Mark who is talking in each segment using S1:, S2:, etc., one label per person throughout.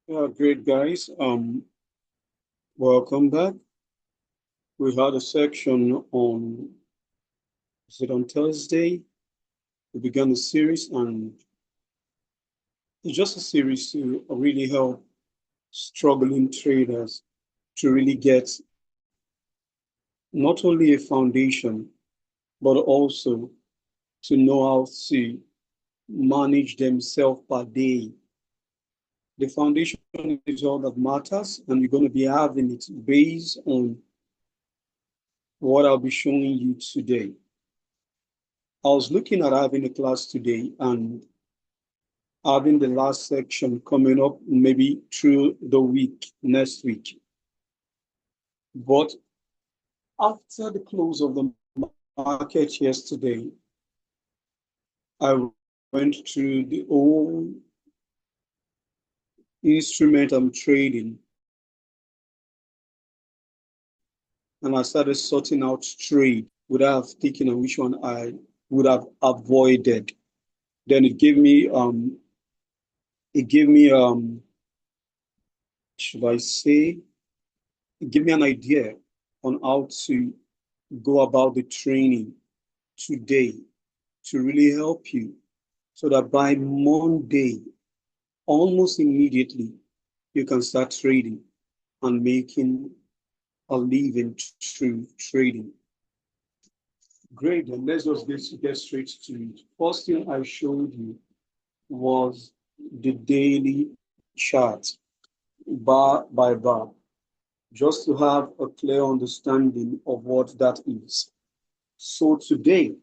S1: Yeah, great guys. Welcome back. We had a section on, is it on Thursday? We began the series, and it's just a series to really help struggling traders to really get not only a foundation, but also to know how to manage themselves per day. The foundation is all that matters, and you're going to be having it based on what I'll be showing you today. I was looking at having a class today and having the last section coming up maybe through the week, next week. But after the close of the market yesterday, I went through the whole instrument I'm trading and I started sorting out trade would I have taken and which one I would have avoided. Then it gave me should I say give me an idea on how to go about the training today to really help you so that by Monday, almost immediately, you can start trading and making a living through trading. Great, then let's just get straight to it. First thing I showed you was the daily chart, bar by bar, just to have a clear understanding of what that is. So today,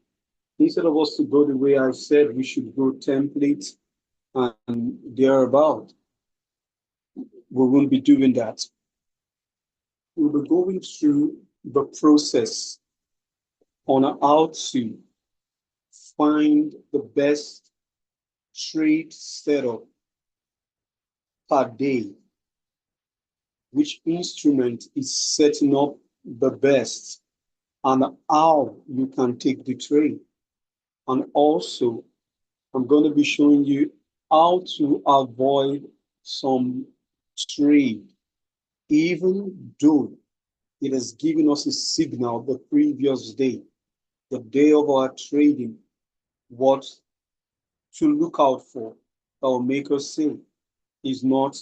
S1: instead of us to go the way I said we should go template and thereabout, we won't be doing that. We'll be going through the process on how to find the best trade setup per day, which instrument is setting up the best, and how you can take the trade. And also, I'm going to be showing you how to avoid some trade, even though it has given us a signal the previous day, the day of our trading, what to look out for that will make us say is not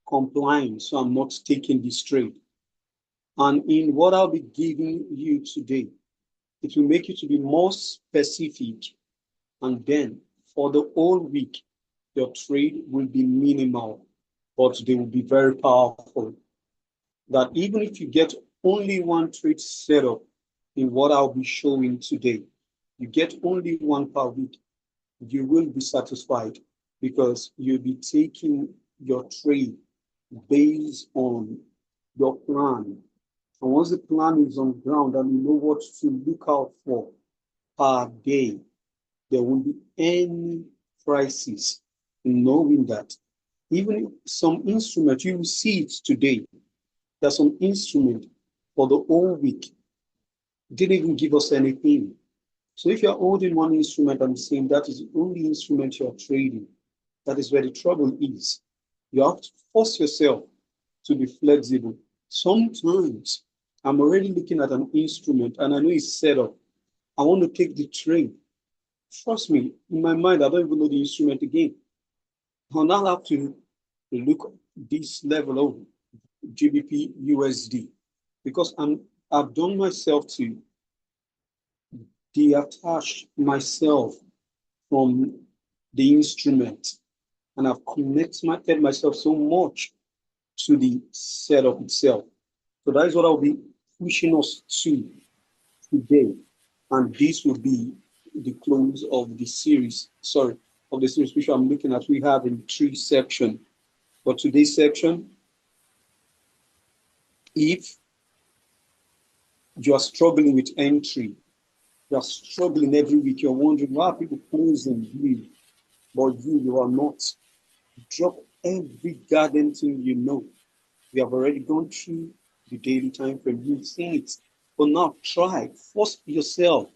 S1: complying, so I'm not taking this trade. And in what I'll be giving you today, it will make you to be more specific. And then for the whole week, your trade will be minimal, but they will be very powerful. That even if you get only one trade set up in what I'll be showing today, you get only one per week, you will be satisfied because you'll be taking your trade based on your plan. And once the plan is on ground and you know what to look out for per day, there won't be any crisis in knowing that. Even some instrument, you will see it today. There's some instrument for the whole week didn't even give us anything. So if you're holding one instrument and saying that is the only instrument you're trading, that is where the trouble is. You have to force yourself to be flexible. Sometimes I'm already looking at an instrument and I know it's set up. I want to take the trade. Trust me, in my mind, I don't even know the instrument again. I'll now have to look at this level of GBP USD because I've done myself to detach myself from the instrument and I've connected myself so much to the setup itself. So that is what I'll be pushing us to today. And this will be the close of the series, sorry, of the series which I'm looking at. We have in three sections. For today's section, if you are struggling with entry, you are struggling every week, you're wondering why are people closing you, but you are not. Drop every garden thing you know. We have already gone through the daily time frame. You've seen it. But now try, force yourself.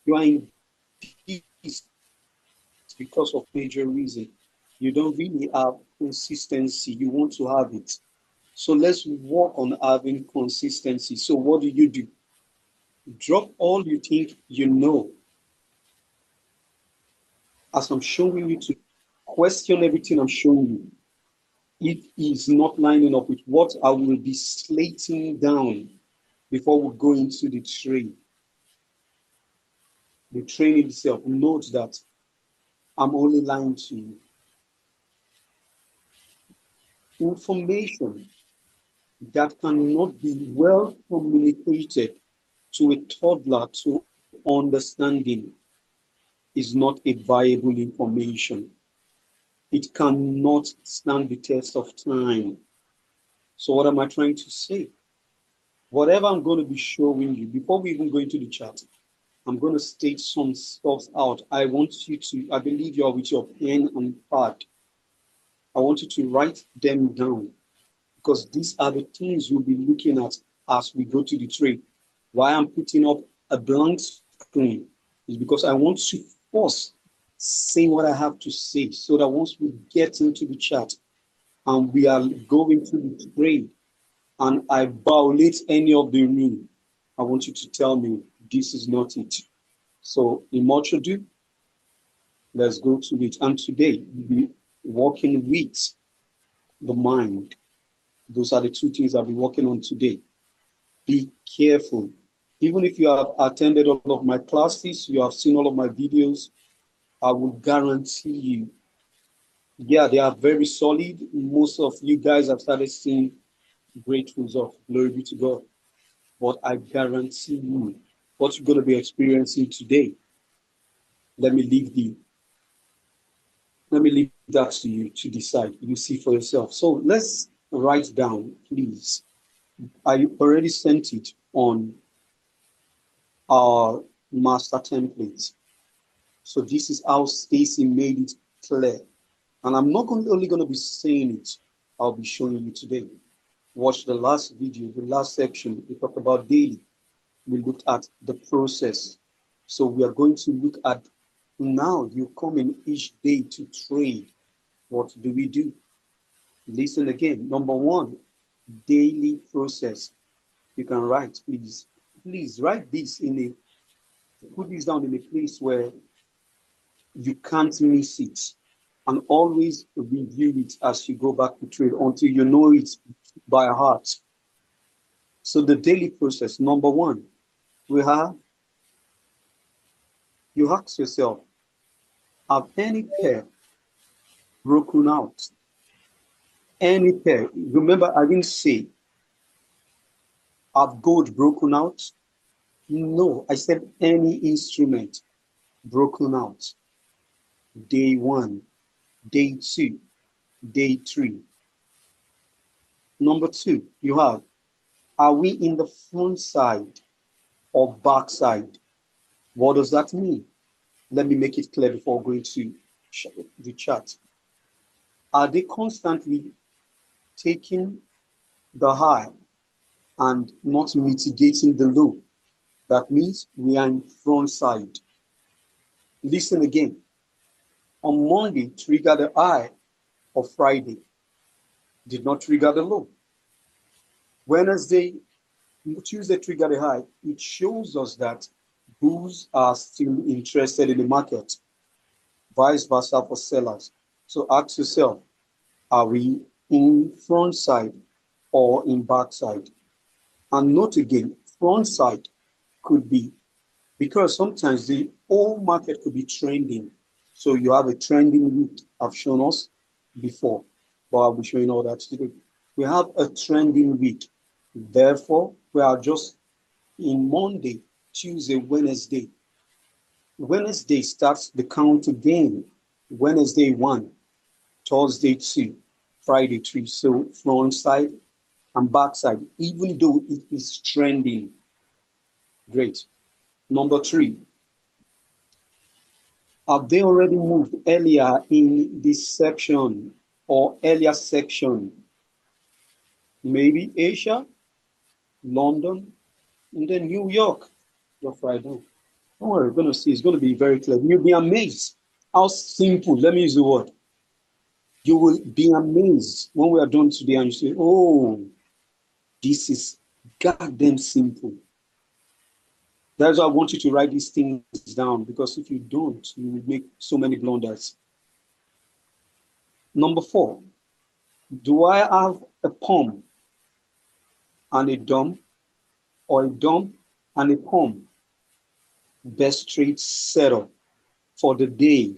S1: You are in peace because of major reason. You don't really have consistency. You want to have it. So let's work on having consistency. So what do? Drop all you think you know. As I'm showing you to question everything I'm showing you. It is not lining up with what I will be slating down before we go into the trade. The training itself, note that I'm only lying to you. Information that cannot be well communicated to a toddler to understanding is not a viable information. It cannot stand the test of time. So what am I trying to say? Whatever I'm going to be showing you, before we even go into the chat, I'm going to state some stuff out. I want you to, I believe you are with your pen and pad. I want you to write them down because these are the things you'll be looking at as we go to the trade. Why I'm putting up a blank screen is because I want to first say what I have to say so that once we get into the chat and we are going to the trade and I violate any of the rule, I want you to tell me this is not it. So in much ado, let's go to it. And today we'll be working with the mind. Those are the two things I'll be working on today. Be careful. Even if you have attended all of my classes, you have seen all of my videos, I will guarantee you, yeah, they are very solid. Most of you guys have started seeing great results. Glory be to God. But I guarantee you, what you're going to be experiencing today, let me leave the let me leave that to you to decide. You see for yourself. So let's write down, please. I already sent it on our master template. So this is how Stacy made it clear. And I'm not only going to be saying it, I'll be showing you today. Watch the last video, the last section. We talked about daily. We looked at the process. So we are going to look at now you come in each day to trade. What do we do? Listen again. Number one, daily process. You can write, please. Please write this in put this down in a place where you can't miss it. And always review it as you go back to trade until you know it by heart. So the daily process, number one, you ask yourself, have any pair broken out? Any pair. Remember, I didn't say, have gold broken out? No, I said any instrument broken out. Day one, day two, day three. Number two, are we in the front side or back side? What does that mean? Let me make it clear before going to the chart. Are they constantly taking the high and not mitigating the low? That means we are in front side. Listen again. On Monday, trigger the high of Friday. Did not trigger the low. Wednesday, Tuesday trigger the high. It shows us that bulls are still interested in the market. Vice versa for sellers. So ask yourself, are we in front side or in back side? And note again, front side could be because sometimes the whole market could be trending. So you have a trending week I've shown us before, but I'll be showing all that today. We have a trending week. Therefore, we are just in Monday, Tuesday, Wednesday. Wednesday starts the count again. Wednesday 1, Thursday 2, Friday 3. So front side and back side, even though it is trending. Great. Number 3, have they already moved earlier in this section or earlier section? Maybe Asia, London, and then New York. Just right now. Don't worry, we're going to see. It's going to be very clear. You'll be amazed how simple, let me use the word, You will be amazed when we are done today and you say, oh, this is goddamn simple. That's why I want you to write these things down, because if you don't, you will make so many blunders. Number 4, do I have a pump and a dump, or a dump and a pump? Best trade setup for the day.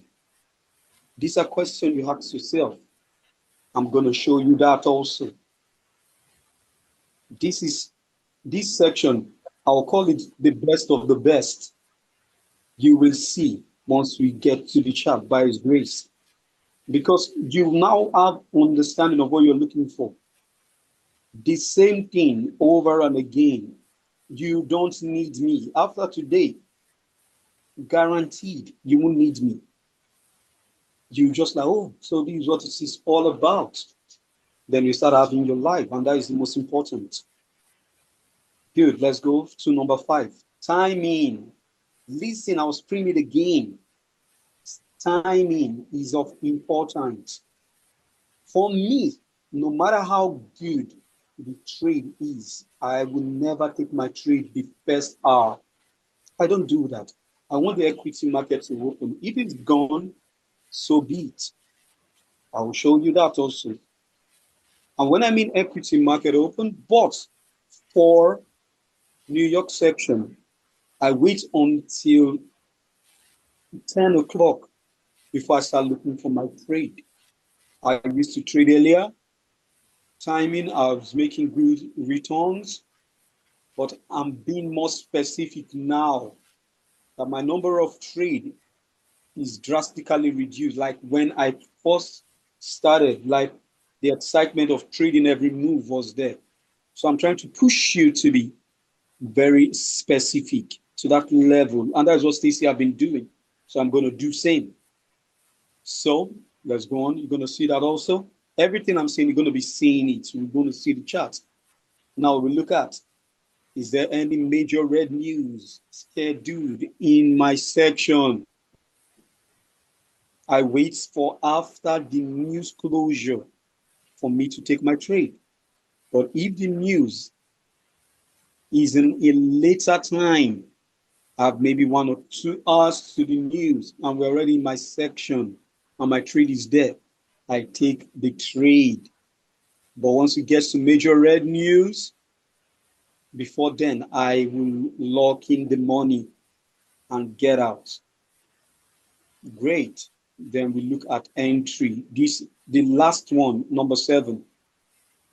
S1: These are questions you ask yourself. I'm going to show you that also. This section, I'll call it the best of the best. You will see once we get to the chart by His grace, because you now have understanding of what you're looking for. The same thing over and again. You don't need me. After today, guaranteed you won't need me. You just like, oh, so this is what it is all about. Then you start having your life, and that is the most important. Good, let's go to number 5. Timing. Listen, I'll scream it again. Timing is of importance. For me, no matter how good the trade is, I will never take my trade the first hour. I don't do that. I want the equity market to open. If it's gone, so be it. I will show you that also. And when I mean equity market open, but for New York section, I wait until 10 o'clock before I start looking for my trade. I used to trade earlier. Timing, I was making good returns, but I'm being more specific now that my number of trade is drastically reduced. Like when I first started, like the excitement of trading every move was there. So I'm trying to push you to be very specific to that level. And that's what Stacey have been doing. So I'm going to do same. So let's go on. You're going to see that also. Everything I'm saying, you're going to be seeing it. We're going to see the chart. Now we look at, is there any major red news scheduled in my section? I wait for after the news closure for me to take my trade. But if the news is in a later time, I have maybe 1 or 2 hours to the news, and we're already in my section, and my trade is there, I take the trade. But once it gets to major red news, before then, I will lock in the money and get out. Great. Then we look at entry. The last one, number 7,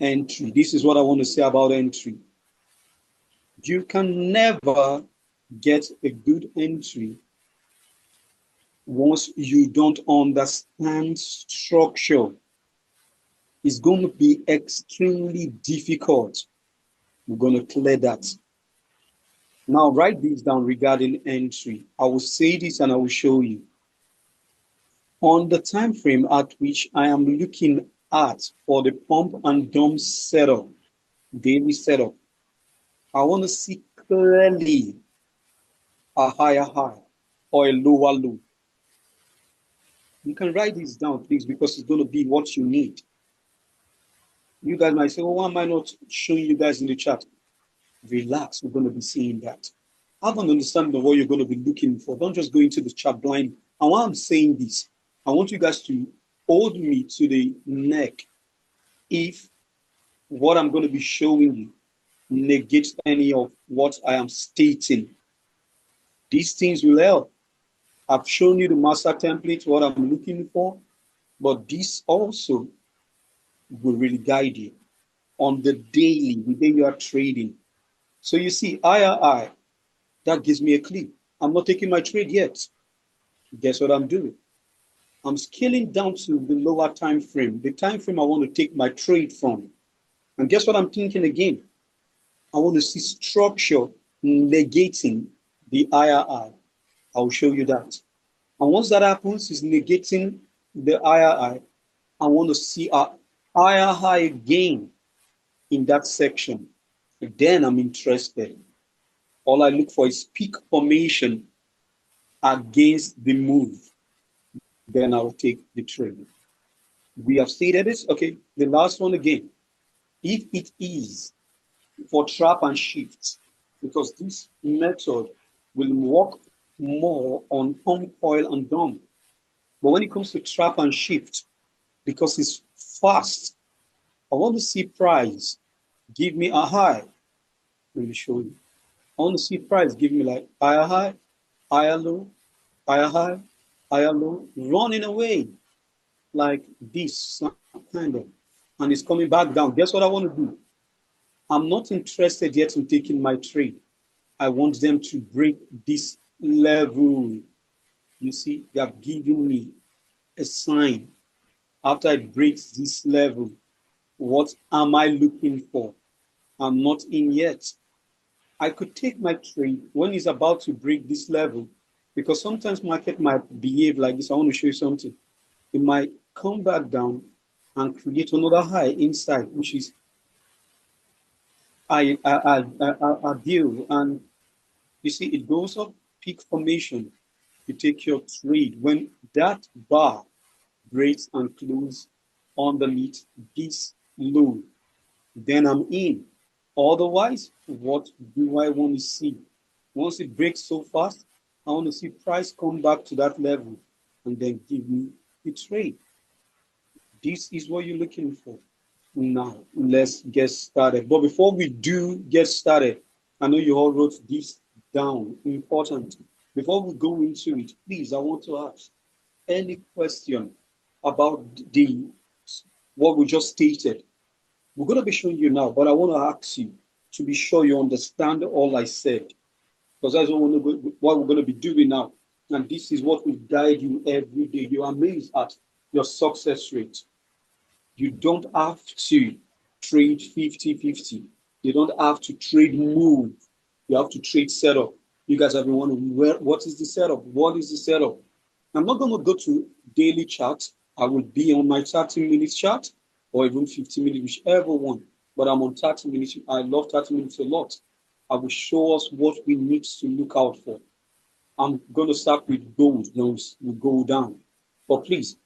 S1: entry. This is what I want to say about entry. You can never get a good entry once you don't understand structure. It's going to be extremely difficult. We're going to clear that. Now, write this down regarding entry. I will say this and I will show you. On the time frame at which I am looking at for the pump and dump setup, daily setup, I want to see clearly a higher high or a lower low. You can write this down, please, because it's going to be what you need. You guys might say, well, why am I not showing you guys in the chat? Relax, we're going to be seeing that. Have an understanding of what you're going to be looking for. Don't just go into the chat blind. And while I'm saying this, I want you guys to hold me to the neck if what I'm going to be showing you negates any of what I am stating. These things will help. I've shown you the master template, what I'm looking for, but this also will really guide you on the daily, the day you are trading. So you see, IRI, that gives me a clue. I'm not taking my trade yet. Guess what I'm doing? I'm scaling down to the lower time frame, the time frame I want to take my trade from. And guess what I'm thinking again? I want to see structure negating the IRI. I'll show you that. And once that happens, is negating the IRI. I want to see a higher high again in that section. Then I'm interested. All I look for is peak formation against the move. Then I'll take the trade. We have stated this. Okay, the last one again. If it is for trap and shift, because this method will work more on pump, coil, and dump. But when it comes to trap and shift, because it's fast, I want to see price. Give me a high. Let me show you. I want to see price. Give me like higher high, higher low, higher high, higher low, running away like this kind of, and it's coming back down. Guess what I want to do? I'm not interested yet in taking my trade. I want them to break this level. You see, they have given me a sign. After it breaks this level, what am I looking for? I'm not in yet. I could take my trade when it's about to break this level, because sometimes market might behave like this. I want to show you something. It might come back down and create another high inside, which is I deal. And you see, it goes up peak formation. You take your trade when that bar breaks and close underneath this low, then I'm in. Otherwise, what do I want to see? Once it breaks so fast, I want to see price come back to that level and then give me the trade. This is what you're looking for. Now, let's get started. But before we do get started, I know you all wrote this down. Important. Before we go into it, please, I want to ask any question about the what we just stated. We're going to be showing you now, but I want to ask you to be sure you understand all I said, because that's what we're going to be doing now. And this is what will guide you every day. You're amazed at your success rate. You don't have to trade 50-50. You don't have to trade move. You have to trade setup. You guys have been wondering, what is the setup? What is the setup? I'm not going to go to daily chart. I will be on my 30 minutes chart or even 50 minutes, whichever one. But I'm on 30 minutes. I love 30 minutes a lot. I will show us what we need to look out for. I'm going to start with gold. Then we'll go down. But please,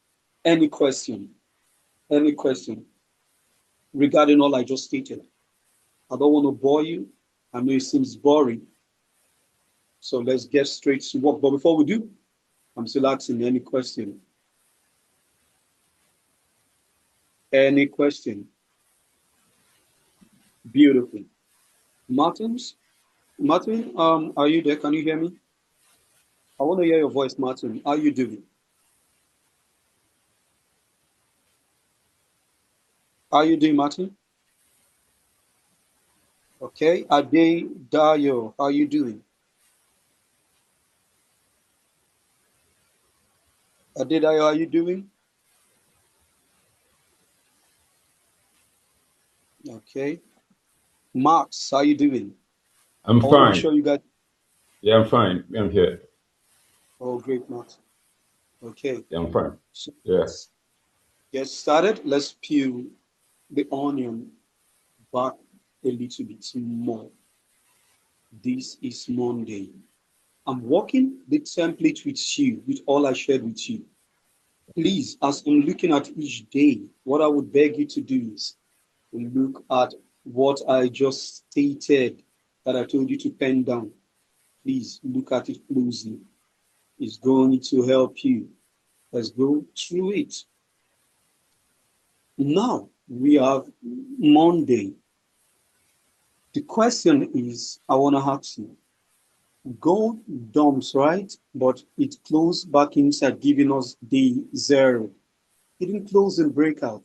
S1: any question, any question regarding all I just stated. I don't want to bore you. I know it seems boring. So let's get straight to work. But before we do, I'm still asking any question. Any question? Beautiful. Martins? Martin, are you there? Can you hear me? I want to hear your voice, Martin. How are you doing? How are you doing, Martin? Okay. Ade Dayo, how are you doing? Ade Dayo, how are you doing? Okay. Max, how are you doing?
S2: I'm
S1: I want to be
S2: fine.
S1: sure you got.
S2: Yeah, I'm fine. I'm here.
S1: Oh, great, Max. Okay.
S2: Yeah, I'm fine.
S1: So
S2: Yeah.
S1: let's get started. Let's peel the onion back a little bit more. This is Monday. I'm working the template with you, with all I shared with you. Please, as I'm looking at each day, what I would beg you to do is look at what I just stated that I told you to pen down. Please look at it closely. It's going to help you. Let's go through it. Now we have Monday. The question is, I want to ask you, gold dumps, right? But it closed back inside, giving us the zero. It didn't close in breakout.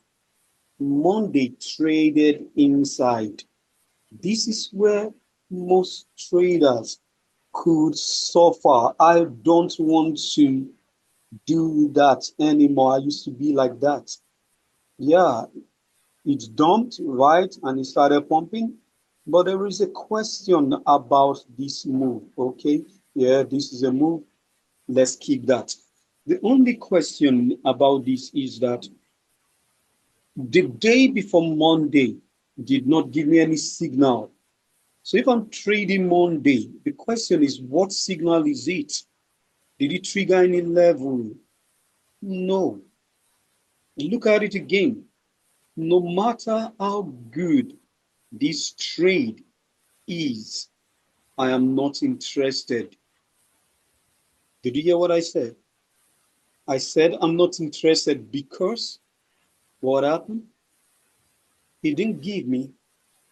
S1: Monday traded inside. This is where most traders could suffer. I don't want to do that anymore. I used to be like that. Yeah, it dumped, right? And it started pumping. But there is a question about this move, okay? Yeah, this is a move. Let's keep that. The only question about this is that the day before Monday did not give me any signal. So if I'm trading Monday, the question is, what signal is it? Did it trigger any level? No. Look at it again. No matter how good this trade is, I am not interested. Did you hear what I said? I said I'm not interested because what happened? He didn't give me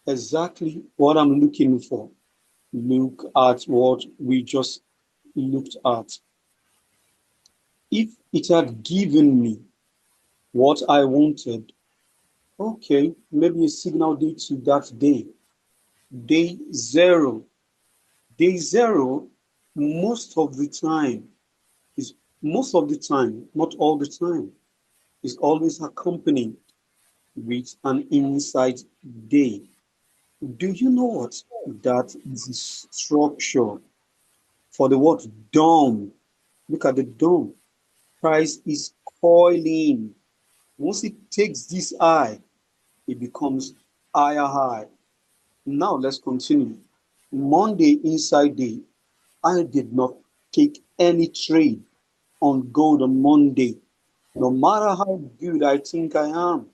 S1: exactly what I'm looking for. Look at what we just looked at. If it had given me what I wanted, okay, maybe a signal day to that day. Day zero. Day zero, most of the time, is most of the time, not all the time, is always accompanied with an inside day. Do you know what that is the structure for the word dawn? Look at the dawn. Price is coiling. Once it takes this high, it becomes higher high. Now let's continue. Monday inside day, I did not take any trade on gold on Monday. No matter how good I think I am,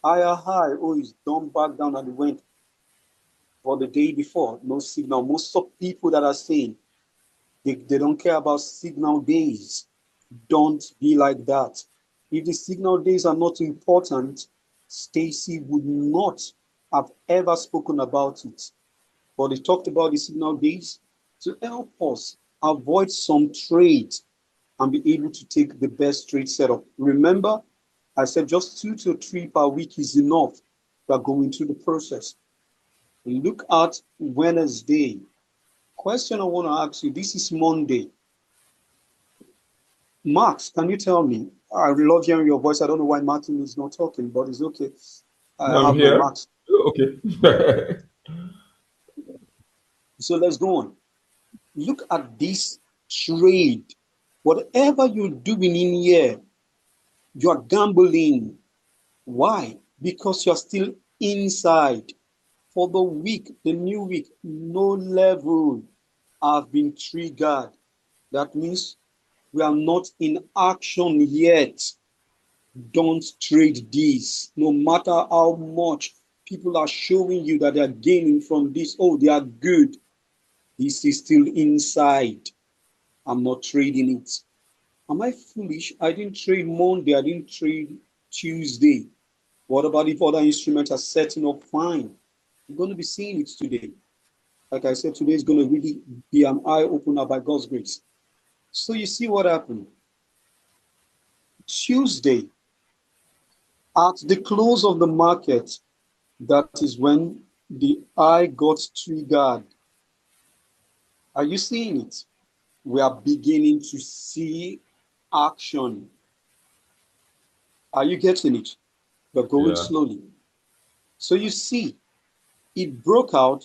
S1: higher high, oh, it's done back down and it went for the day before. No signal. Most of people that are saying they don't care about signal days. Don't be like that. If the signal days are not important, Stacy would not have ever spoken about it. But they talked about the signal days to help us avoid some trades and be able to take the best trade setup. Remember, I said just 2 to 3 per week is enough. We are going through the process. Look at Wednesday. Question I want to ask you, this is Monday. Max, can you tell me? I love hearing your voice. I don't know why Martin is not talking, but it's okay. I
S2: I'm
S1: have my
S2: here.
S1: Max.
S2: Okay.
S1: So let's go on. Look at this trade. Whatever you're doing in here, you're gambling. Why? Because you're still inside. For the week, the new week, no level have been triggered. That means we are not in action yet. Don't trade this. No matter how much people are showing you that they are gaining from this, oh, they are good. This is still inside. I'm not trading it. Am I foolish? I didn't trade Monday. I didn't trade Tuesday. What about if other instruments are setting up fine? You're going to be seeing it today. Like I said, today is going to really be an eye opener by God's grace. So you see what happened. Tuesday, at the close of the market, that is when the eye got triggered. Are you seeing it? We are beginning to see action. Are you getting it? We're going
S2: Yeah.
S1: slowly. So you see, it broke out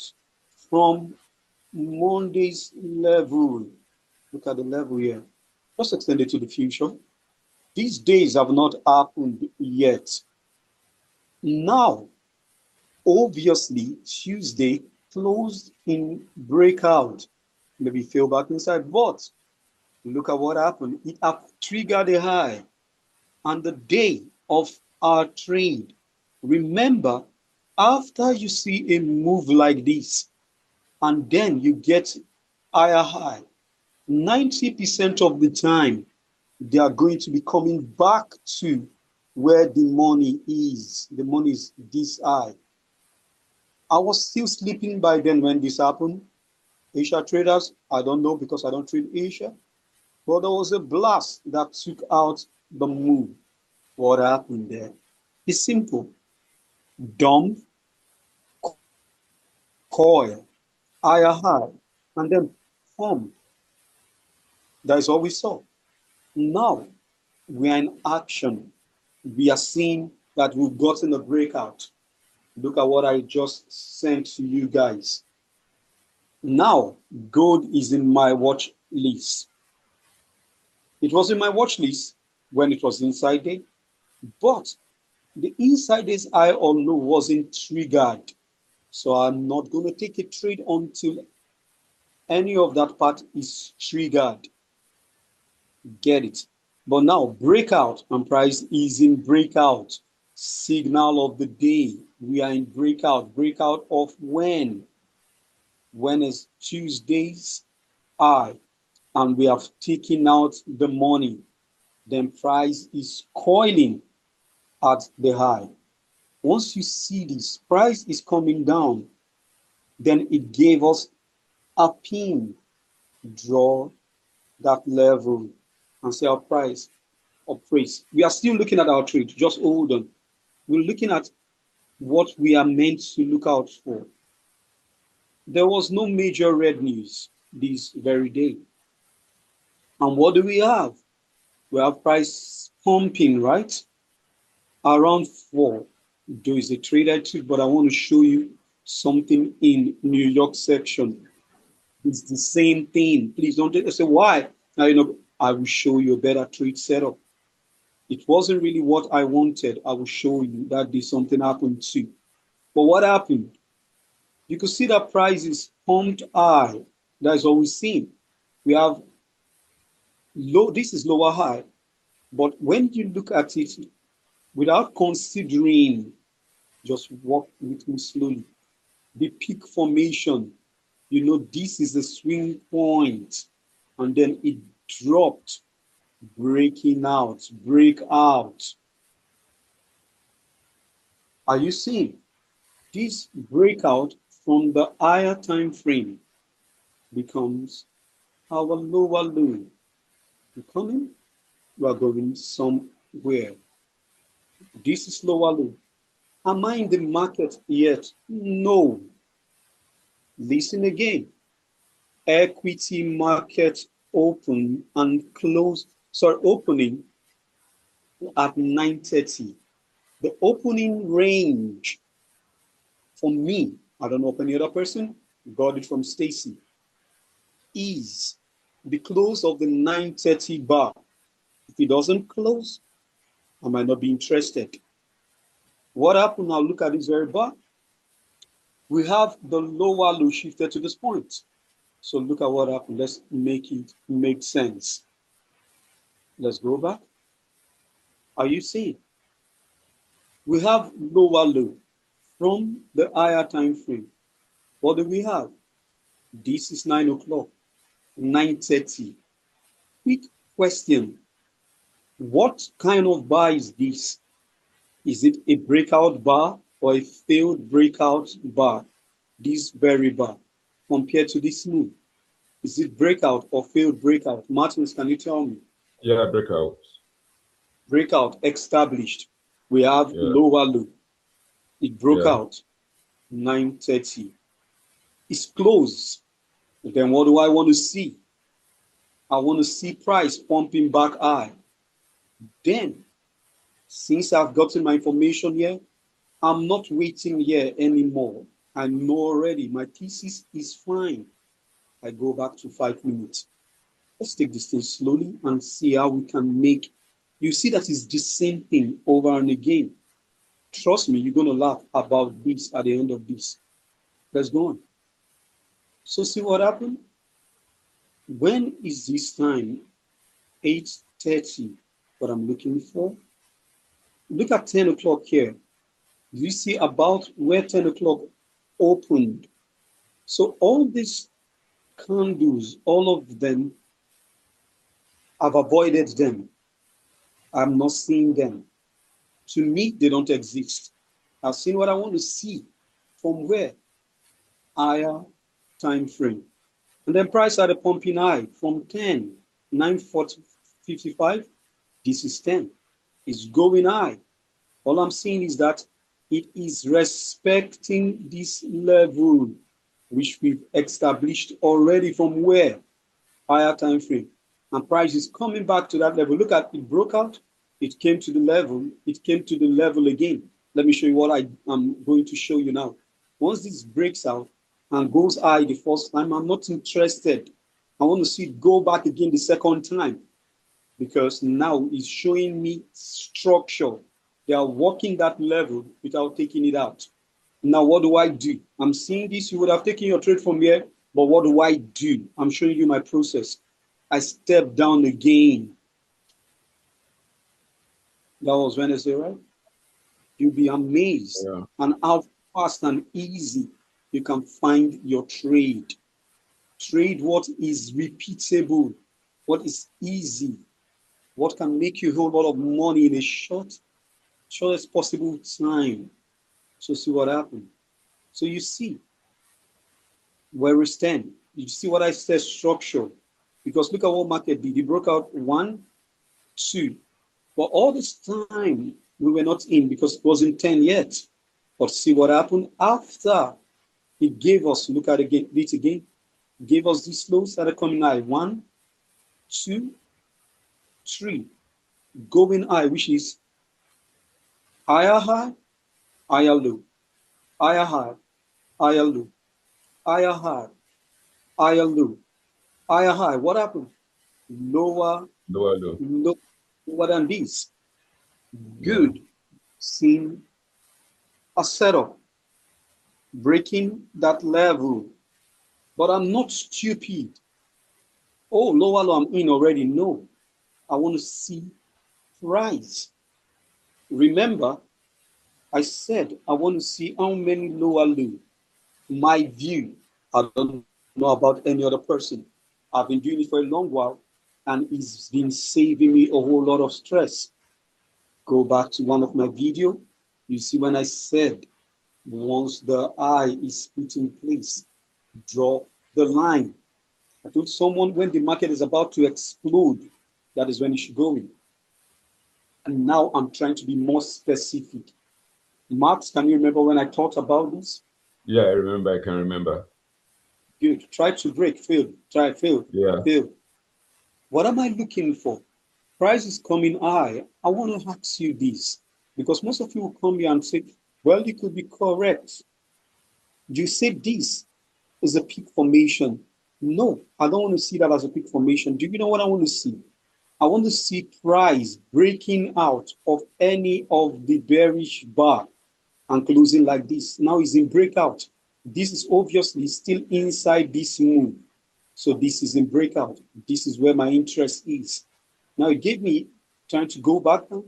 S1: from Monday's level. Look at the level here. Just extend it to the future. These days have not happened yet. Now, obviously, Tuesday closed in breakout. Maybe fell back inside, but look at what happened. It triggered a high on the day of our trade. Remember, after you see a move like this, and then you get higher high, 90% of the time, they are going to be coming back to where the money is. The money is this high. I was still sleeping by then when this happened. Asia traders, I don't know because I don't trade Asia. But there was a blast that took out the move. What happened there? It's simple. Dump, coil, higher high, and then pump. That is all we saw. Now we are in action. We are seeing that we've gotten a breakout. Look at what I just sent to you guys. Now, gold is in my watch list. It was in my watch list when it was inside day, but the inside days I all know wasn't triggered. So I'm not going to take a trade until any of that part is triggered. Get it? But now breakout, and price is in breakout. Signal of the day. We are in breakout. Breakout of when? When is Tuesday's high, and we have taken out the money. Then price is coiling at the high. Once you see this, price is coming down, then it gave us a pin. Draw that level and say our price operates. We are still looking at our trade. Just hold on. We're looking at what we are meant to look out for. There was no major red news this very day. And what do we have? We have price pumping, right? Around 4. There is a trade I took, but I want to show you something in New York section. It's the same thing. Please don't say why. Now, I will show you a better trade setup. It wasn't really what I wanted. I will show you that did something happened too. But what happened? You could see that price is pumped high. That is what we've seen. We have low, this is lower high. But when you look at it without considering, just walk with me slowly, the peak formation, this is the swing point, and then it dropped, break out. Are you seeing? This breakout from the higher time frame becomes our lower low. We're coming, we are going somewhere. This is lower low. Am I in the market yet? No. Listen again. Equity market open and close, opening at 9:30. The opening range for me, I don't know if any other person got it from Stacy, is the close of the 9:30 bar. If it doesn't close, I might not be interested. What happened now? Look at this very bar. We have the lower low shifted to this point. So look at what happened. Let's make it make sense. Let's go back. Are you seeing? We have lower low from the higher time frame. What do we have? This is 9 o'clock, 9:30. Quick question. What kind of bar is this? Is it a breakout bar or a failed breakout bar? This very bar compared to this move. Is it breakout or failed breakout? Martins, can you tell me?
S2: Yeah, breakout.
S1: Breakout established. We have lower low. It broke out 9:30. It's closed. Then what do I want to see? I want to see price pumping back high. Then, since I've gotten my information here, I'm not waiting here anymore. I know already my thesis is fine. I go back to 5 minutes. Let's take this thing slowly and see how we can make. You see that it's the same thing over and again. Trust me, you're going to laugh about this at the end of this. Let's go on. So see what happened? When is this time? 8:30, what I'm looking for. Look at 10 o'clock here. You see about where 10 o'clock opened. So all these candles, all of them, I've avoided them. I'm not seeing them. To me, they don't exist. I've seen what I want to see. From where? Higher time frame. And then price at a pumping high from 10, 9:55. This is 10. It's going high. All I'm seeing is that it is respecting this level, which we've established already from where? Higher time frame. And price is coming back to that level. Look at it, broke out. It came to the level. It came to the level again. Let me show you what I'm going to show you now. Once this breaks out and goes high the first time, I'm not interested. I want to see it go back again the second time, because now it's showing me structure. They are working that level without taking it out. Now, what do I do? I'm seeing this. You would have taken your trade from here, but what do I do? I'm showing you my process. I step down again. That was Wednesday, right? You'll be amazed
S2: Yeah.
S1: and how fast and easy you can find your trade. Trade what is repeatable, what is easy, what can make you a whole lot of money in a shortest possible time. So see what happened. So you see where we stand. You see what I said structure. Because look at what market did. It broke out one, two. But all this time we were not in because it wasn't 10 yet. But see what happened after it gave us, look at it again, gave us this low, started coming high. One, two, three. Going high, which is higher high, higher low, higher high, higher low, higher high, higher low, higher high. What happened? Lower,
S2: Lower low.
S1: lower than this.
S2: Yeah.
S1: Good. Seeing a setup, breaking that level. But I'm not stupid. Oh, lower low, I'm in already. No, I want to see price. Remember, I said I want to see how many lower low. My view, I don't know about any other person. I've been doing it for a long while and it's been saving me a whole lot of stress. Go back to one of my videos. You see when I said once the eye is put in place, draw the line. I told someone when the market is about to explode, that is when you should go in. And now I'm trying to be more specific. Max, can you remember when I talked about this?
S2: Yeah, I remember. I can remember.
S1: Good. Try to break, fail, try, fail,
S2: Yeah.
S1: fail. What am I looking for? Price is coming high. I want to ask you this because most of you will come here and say, well, you could be correct. You said this is a peak formation. No, I don't want to see that as a peak formation. Do you know what I want to see? I want to see price breaking out of any of the bearish bar and closing like this. Now it's in breakout. This is obviously still inside this move. So this is in breakout. This is where my interest is. Now it gave me trying to go back down,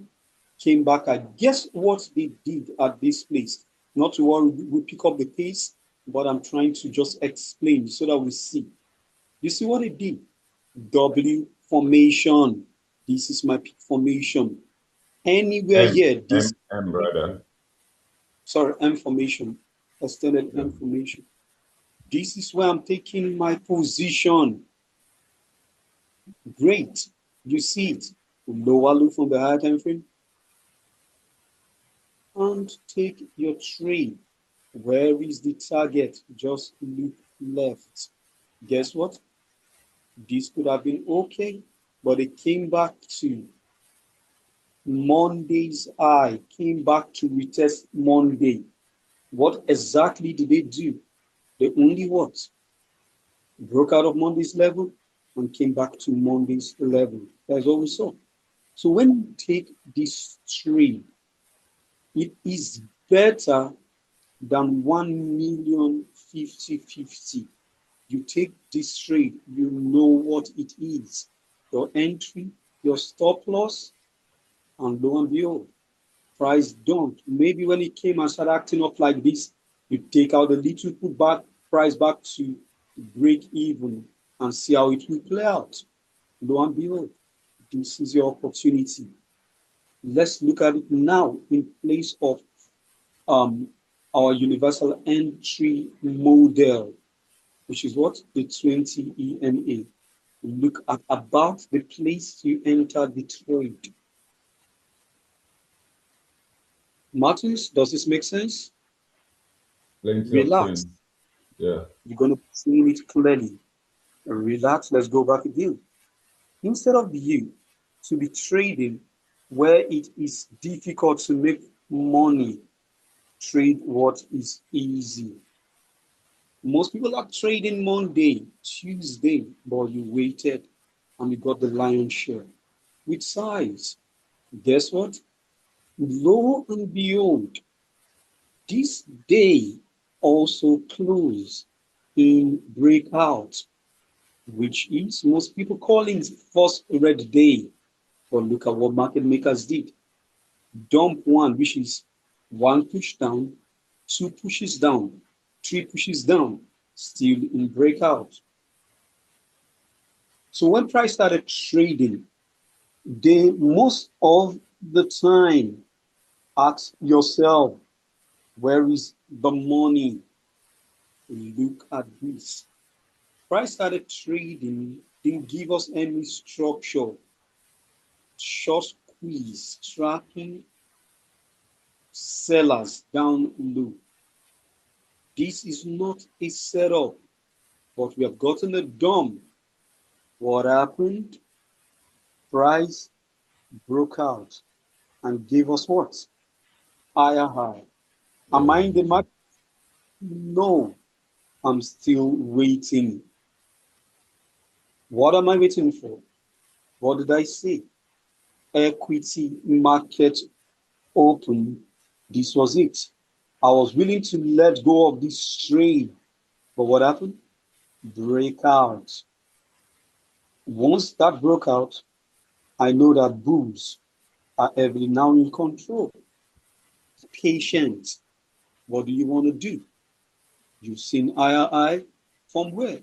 S1: came back. I guess what they did at this place. Not to worry, we pick up the pace, but I'm trying to just explain so that we see. You see what it did? W formation. This is my peak formation. Anywhere here, this,
S2: Brother.
S1: sorry, M formation, extended
S2: Yeah.
S1: M formation. This is where I'm taking my position. Great. You see it. Lower look from the higher time frame and take your trade. Where is the target? Just look left. Guess what? This could have been okay, but it came back to Monday's high, came back to retest Monday. What exactly did they do? They only what? Broke out of Monday's level and came back to Monday's level. That's what we saw. So when you take this trade, it is better than 1,000,000 50-50. You take this trade, you know what it is. Your entry, your stop loss, and lo and behold, price don't. Maybe when it came and started acting up like this, you take out the little, put back price back to break even and see how it will play out. Lo and behold, this is your opportunity. Let's look at it now in place of um, our universal entry model, which is what? The 20 EMA. Look at about the place you enter the trade. Martins, does this make sense?
S2: Plenty of
S1: Relax.
S2: sense. Yeah.
S1: You're going to see it clearly. Relax. Let's go back again. Instead of you to be trading where it is difficult to make money, trade what is easy. Most people are trading Monday, Tuesday, but you waited and you got the lion's share. With size, guess what? Lo and behold, this day also closed in breakout, which is most people calling it first red day. But look at what market makers did. dump one, which is one push down, two pushes down, three pushes down, still in breakout. So when price started trading, they most of the time ask yourself, where is the money? Look at this. Price started trading, didn't give us any structure. Short squeeze, tracking sellers down low. This is not a setup, but we have gotten a dump. What happened? Price broke out and gave us what? Higher high. Am I in the market? No, I'm still waiting. What am I waiting for? What did I say? Equity market open. This was it. I was willing to let go of this trade, but what happened? Breakout. Once that broke out, I know that bulls are heavily now in control. Patient. What do you want to do? You've seen IRI from where?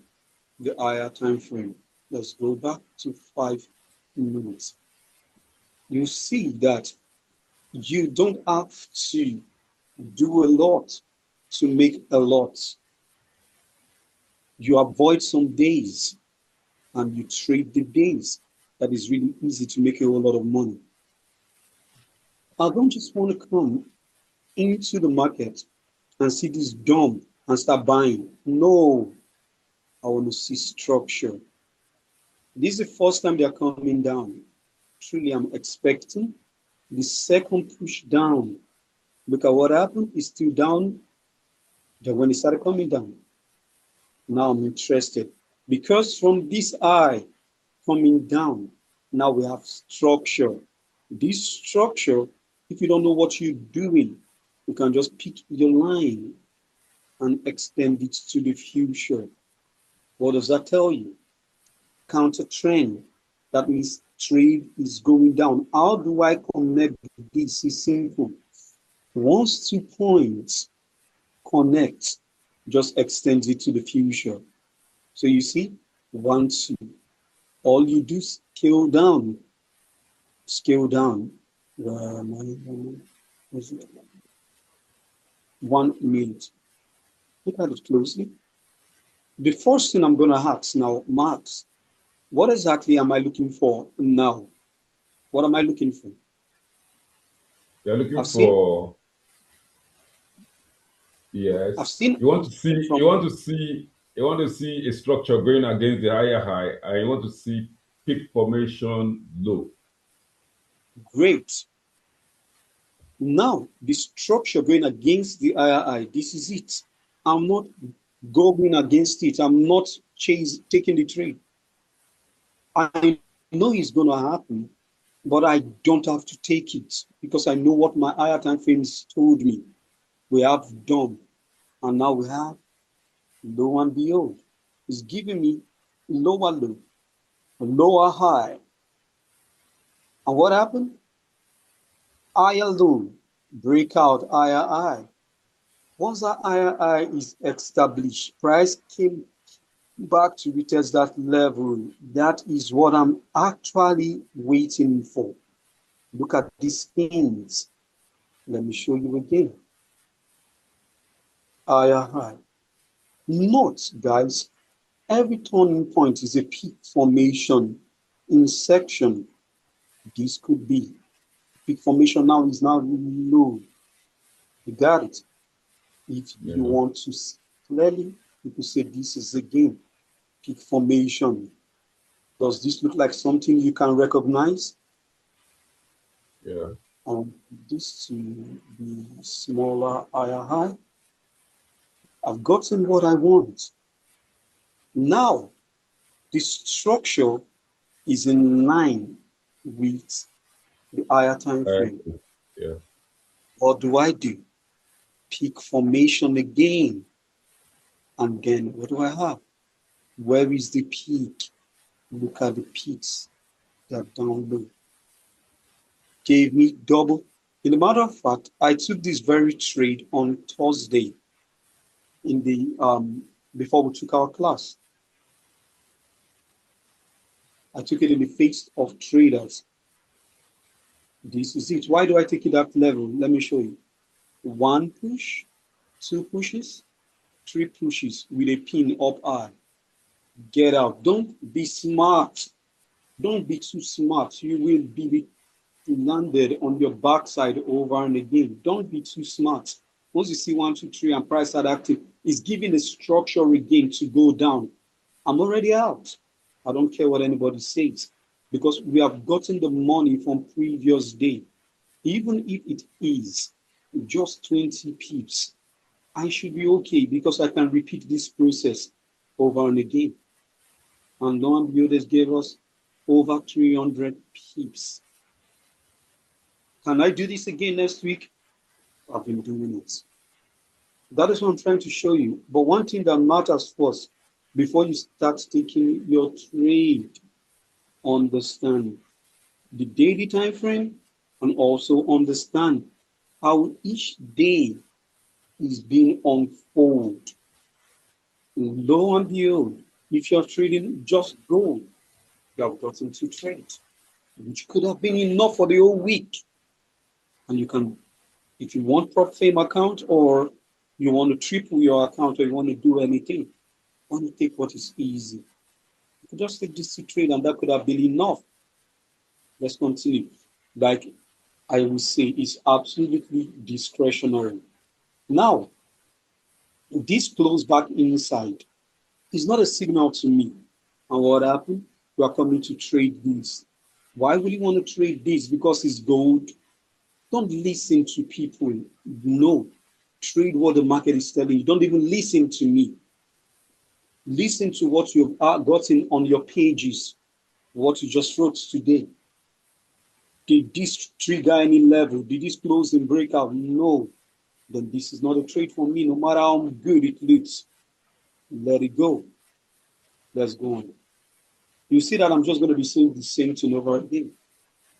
S1: The higher time frame. Let's go back to 5 minutes. You see that you don't have to do a lot to make a lot. You avoid some days and you trade the days. That is really easy to make a whole lot of money. I don't just want to come into the market and see this dump and start buying. No, I want to see structure. This is the first time they are coming down. Truly, I'm expecting the second push down. Look at what happened. It's still down. Then when it started coming down, now I'm interested. Because from this eye coming down, now we have structure. This structure, if you don't know what you're doing, you can just pick your line and extend it to the future. What does that tell you? Counter trend. That means trade is going down. How do I connect this? It's simple. Once 2 points connect, just extend it to the future. So you see, 1, 2. All you do is scale down. Where am I? 1 minute. Look at it closely. The first thing I'm going to ask now, Max, what exactly am I looking for now? What am I looking for?
S2: You're looking
S1: I've seen,
S2: for,
S1: I've
S2: yes.
S1: seen
S2: You want to see,
S1: from
S2: you want to see a structure going against the higher high, and you want to see peak formation low.
S1: great. Now the structure going against the IRI. This is it. I'm not going against it. I'm not taking the trade. I know it's going to happen, but I don't have to take it because I know what my higher time frames told me. We have done, and now we have low and behold. It's giving me lower low, lower high. And what happened? Higher low, breakout higher high. Once that higher high is established, price came back to retest that level. That is what I'm actually waiting for. Look at these things. Let me show you again. Higher high. Note, guys, every turning point is a peak formation in section. This could be peak formation now is now low. You got it. If you want to see clearly, you could say this is again peak formation. Does this look like something you can recognize?
S2: Yeah.
S1: This to be smaller, higher high. I've gotten what I want. Now, the structure is in line with the higher time frame.
S2: Yeah.
S1: What do I do? Peak formation again. And then what do I have? Where is the peak? Look at the peaks that down low. Gave me double In a matter of fact, I took this very trade on Thursday in the before we took our class. I took it in the face of traders. This is it. Why do I take it that level? Let me show you. One push, two pushes, three pushes with a pin up high. Get out. Don't be smart. Don't be too smart. You will be landed on your backside over and again. Don't be too smart. Once you see 1, 2, 3 and price side active, it's giving a structure again to go down. I'm already out. I don't care what anybody says because we have gotten the money from previous day. Even if it is just 20 pips, I should be okay because I can repeat this process over and again. And lo and behold, this gave us over 300 pips. Can I do this again next week? I've been doing it. That is what I'm trying to show you. But one thing that matters first, before you start taking your trade, understand the daily time frame and also understand how each day is being unfolded. Lo and behold, if you're trading just gold, you have gotten to trade, which could have been enough for the whole week. And you can, if you want prop fame account or you want to triple your account or you want to do anything, you want to take what is easy. You could just take this to trade and that could have been enough. Let's continue. Like I will say, it's absolutely discretionary. Now, this close back inside is not a signal to me. And what happened? You are coming to trade this. Why will you want to trade this? Because it's gold. Don't listen to people. No. Trade what the market is telling you. Don't even listen to me. Listen to what you've gotten on your pages, what you just wrote today. Did this trigger any level? Did this close and breakout? No. Then this is not a trade for me, no matter how good it looks. Let it go. Let's go on. You see that I'm just going to be saying the same thing over again.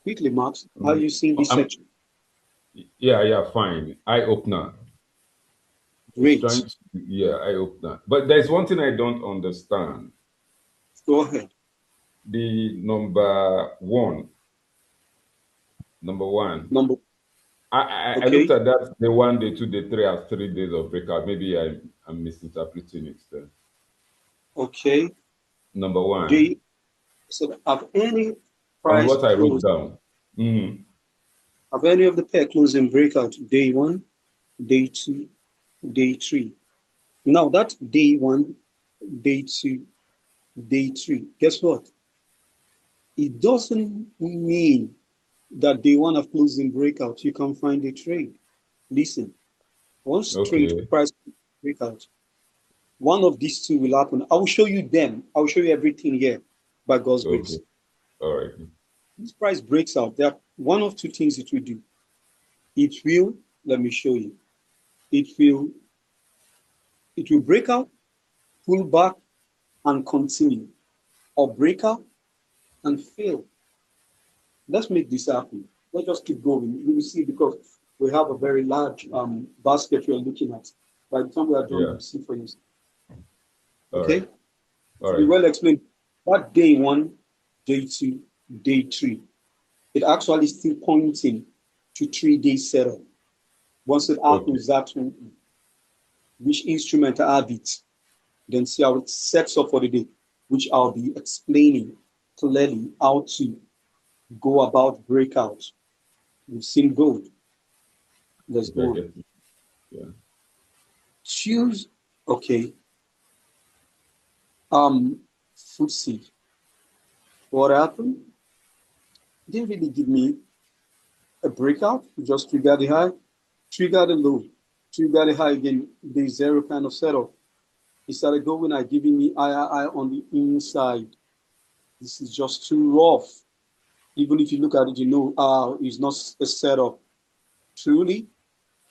S1: Quickly, Max, how are you seeing this section?
S2: Yeah, fine. Eye opener.
S1: Great.
S2: Eye opener. But there's one thing I don't understand.
S1: Go ahead.
S2: The number one. I looked at that the 1 day, 2 day, 3 as 3 days of breakout. Maybe I'm misinterpreting it then.
S1: Okay.
S2: Number one.
S1: So have any price
S2: on what I wrote down. Mm-hmm.
S1: Have any of the pair closing breakout day 1, day 2, day 3? Now that day 1, day 2, day 3, guess what? It doesn't mean that day 1 of closing breakout, you can find a trade. Listen, once trade price breakout, one of these two will happen. I will show you them. I will show you everything here by God's grace.
S2: All right.
S1: This price breaks out. There are one of two things it will do. It will, let me show you. It will break out, pull back, and continue. Or break out and fail. Let's make this happen. Let's just keep going. You will see because we have a very large basket we are looking at. By the time we are done, you'll see for yourself. Okay?
S2: All right.
S1: To be well explained, that day 1, day 2, day 3, it actually still pointing to 3-day setup. Once it happens, that will, which instrument I have it, then see how it sets up for the day, which I'll be explaining clearly how to go about breakout. We've seen gold. Let's go on.
S2: Yeah.
S1: Choose, okay. FTSE. What happened? Didn't really give me a breakout. Just trigger the high, trigger the low, trigger the high again. Day 0 kind of setup. It started going and giving me higher on the inside. This is just too rough. Even if you look at it, you know, it's not a setup. Truly,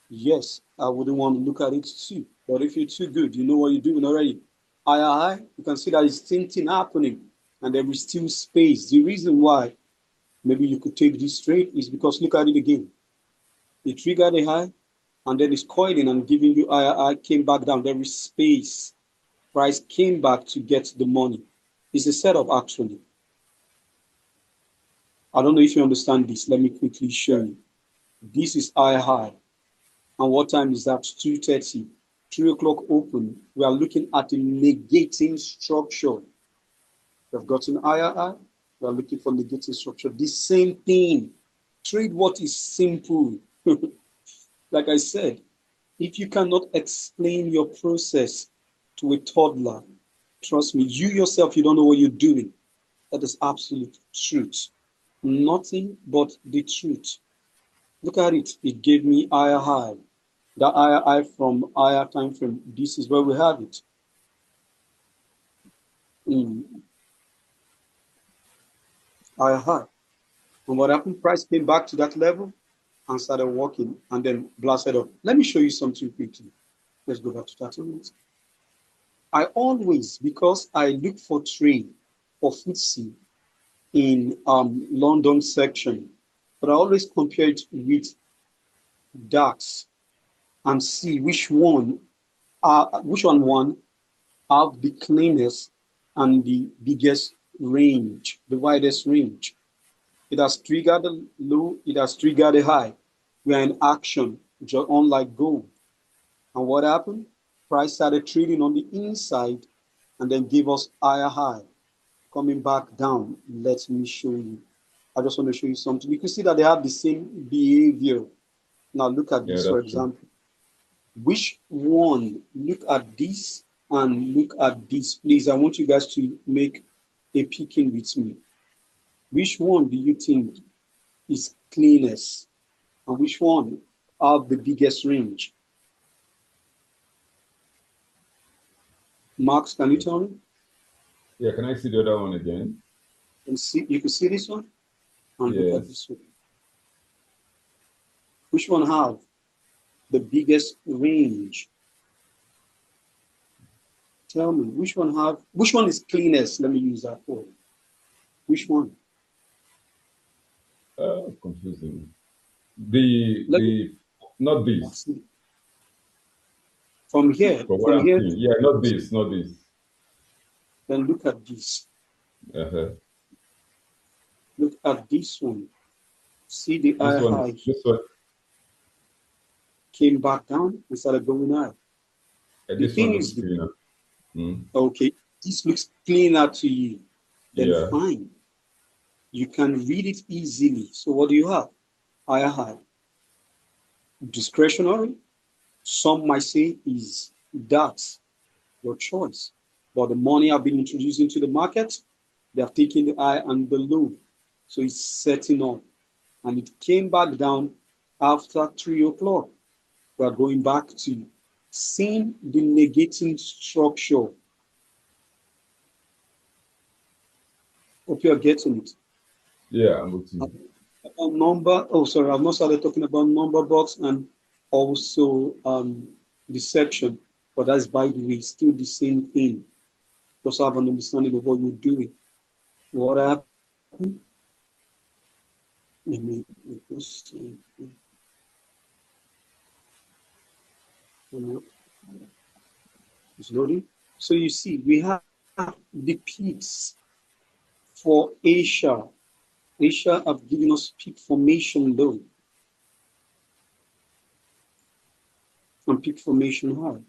S1: yes, I wouldn't want to look at it too. But if you're too good, you know what you're doing already. High, you can see that it's something happening and there is still space. The reason why maybe you could take this trade is because look at it again. It triggered a high, and then it's coiling and giving you higher high, came back down. There is space. Price came back to get the money. It's a setup, actually. I don't know if you understand this. Let me quickly show you. This is higher high. And what time is that? 2:30. 3 o'clock open. We are looking at a negating structure. We've gotten higher high. We are looking for negating structure. The same thing. Trade what is simple. Like I said, if you cannot explain your process to a toddler, trust me, you yourself, you don't know what you're doing. That is absolute truth. Nothing but the truth. Look at it. It gave me higher high. The higher high from higher time frame. This is where we have it. Higher high. And what happened? Price came back to that level and started walking and then blasted up. Let me show you something quickly. Let's go back to that minute. I always, because I look for trade for FTSE in London section, but I always compare it with DAX and see which one won have the cleanest and the biggest range, the widest range. It has triggered the low, it has triggered the high. We are in action, just unlike gold. And what happened? Price started trading on the inside and then gave us higher high. Coming back down, let me show you. I just want to show you something. You can see that they have the same behavior. Now look at this, for example. True. Which one? Look at this and look at this. Please, I want you guys to make a picking with me. Which one do you think is cleanest? And which one have the biggest range? Max, can you tell me?
S2: Yeah, can I see the other one again?
S1: You can see this one? And look at this one. Which one have the biggest range? Tell me, which one is cleanest? Let me use that word. Which one?
S2: Confusing. Not this.
S1: From here.
S2: From here. Yeah, not this.
S1: Then look at this. Look at this one. See the high.
S2: This one
S1: came back down and started going high.
S2: The thing is cleaner.
S1: Okay, this looks cleaner to you. Then fine. You can read it easily. So what do you have? Higher high. Discretionary. Some might say is that's your choice. But the money I've been introducing to the market, they have taken the high and the low. So it's setting up. And it came back down after 3 o'clock. We are going back to seeing the negating structure. Hope you're getting it.
S2: Yeah, I'm with you.
S1: I've not started talking about number box and also deception, but that's, by the way, still the same thing. Just have an understanding of what you're doing. What happened? Let me just see. It's loading. So you see, we have the peaks for Asia. Asia have given us peak formation low and peak formation high.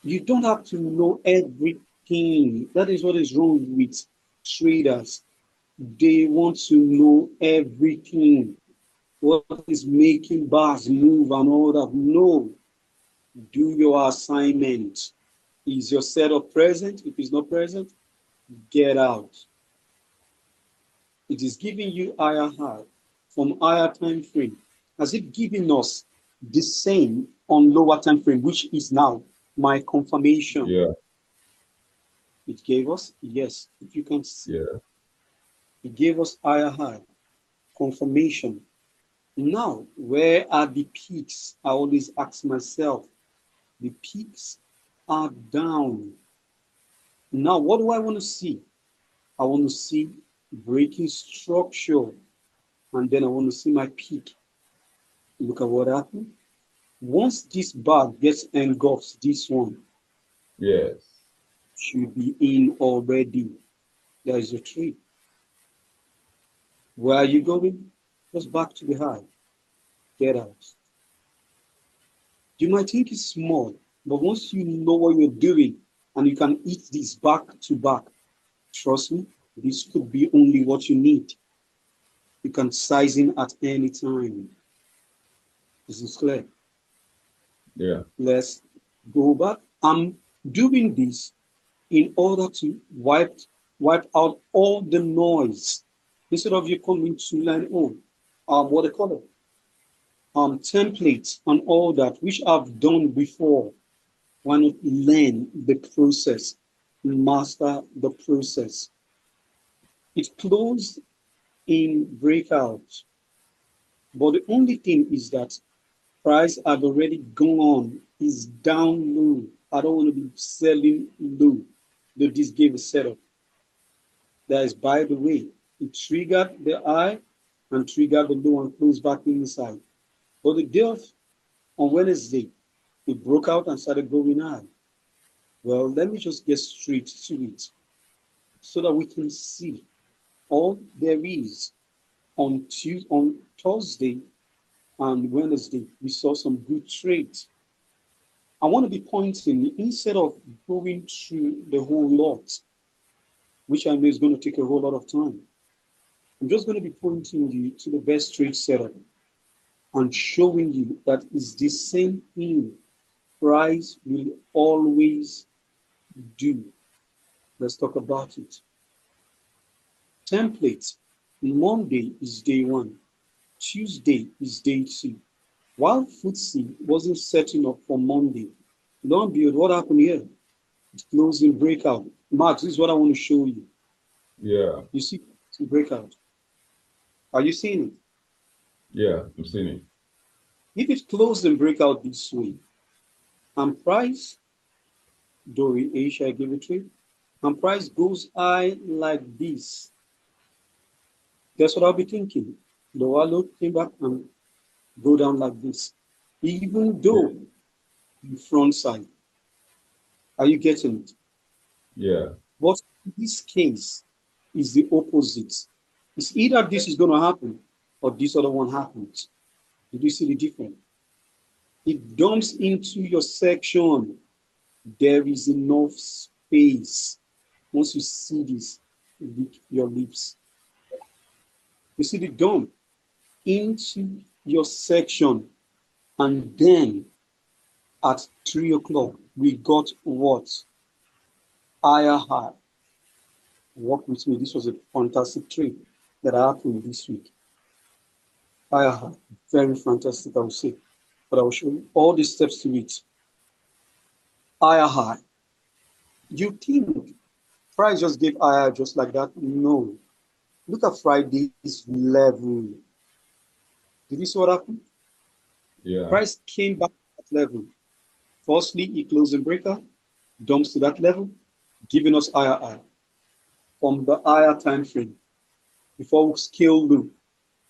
S1: You don't have to know everything. That is what is wrong with traders. They want to know everything. What is making bars move and all that? No. Do your assignment. Is your setup present? If it's not present, get out. It is giving you higher high from higher time frame. Has it given us the same on lower time frame, which is now my confirmation?
S2: Yeah.
S1: It gave us, yes, if you can see.
S2: Yeah.
S1: It gave us higher high confirmation. Now, where are the peaks? I always ask myself. The peaks are down. Now, what do I want to see? I want to see breaking structure, and then I want to see my peak. Look at what happened. Once this bar gets engulfs, this one
S2: yes,
S1: should be in already. There is a tree. Where are you going? Just back to the high. Get out. You might think it's small, but once you know what you're doing and you can eat this back to back, trust me, this could be only what you need. You can size in at any time. This is clear.
S2: yeah.
S1: Let's go back. I'm doing this in order to wipe out all the noise. Instead of you coming to learn, what they call it, templates and all that, which I've done before. Why not learn the process, master the process? It closed in breakout, but the only thing is that price had already gone, is down low. I don't want to be selling low. Though this gave a setup. That is, by the way, it triggered the high and triggered the low and closed back inside. But the day of on Wednesday, it broke out and started going high. Well, let me just get straight to it so that we can see all there is on Thursday and Wednesday. We saw some good trades. I want to be pointing instead of going through the whole lot, which I know is going to take a whole lot of time. I'm just going to be pointing you to the best trade setup and showing you that it's the same thing price will always do. Let's talk about it. Template. Monday is day one. Tuesday is day two. While FTSE wasn't setting up for Monday, lo and behold, what happened here? It's closing breakout. Max, this is what I want to show you.
S2: Yeah.
S1: You see the breakout. Are you seeing it?
S2: Yeah, I'm seeing it.
S1: If it closed and breakout this way, and price, Dorian Asia, I give it to you, and price goes high like this, guess what I'll be thinking? Lower low came back and go down like this, even though the front side. Are you getting it?
S2: Yeah.
S1: But in this case is the opposite. It's either this is going to happen or this other one happens. Did you see the difference? It dumps into your section. There is enough space. Once you see this, lick your lips. You see the dump into your section, and then at 3 o'clock, we got what? Higher high. Work with me. This was a fantastic trade that happened this week. Higher high. Very fantastic, I would say. But I will show you all the steps to it. Higher high. You think price just gave higher just like that? No. Look at Friday's level. Did you see what happened?
S2: Yeah.
S1: Price came back at that level. Firstly, it closed in breaker, dumps to that level, giving us higher high. From the higher time frame, before we scale low,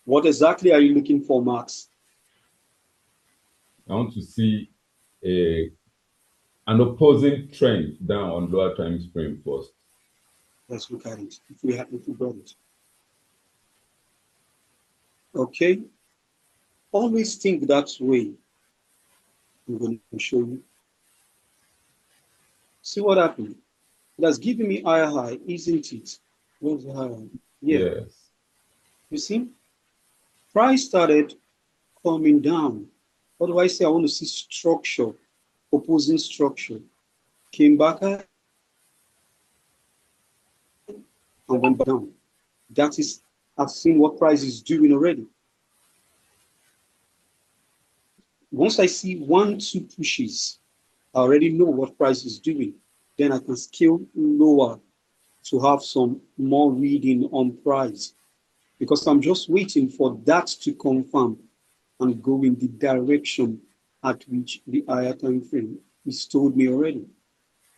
S1: what exactly are you looking for, Max?
S2: I want to see an opposing trend down on lower time frame first.
S1: Let's look at it. If we got it. Okay. Always think that way. I'm going to show you. See what happened? It has given me higher high, isn't it? Where's the higher? Yeah.
S2: Yes.
S1: You see? Price started coming down. What do I say? I want to see structure, opposing structure. Came back and went down. That is, I've seen what price is doing already. Once I see 1, 2 pushes, I already know what price is doing. Then I can scale lower to have some more reading on price, because I'm just waiting for that to confirm and go in the direction at which the higher time frame is told me already.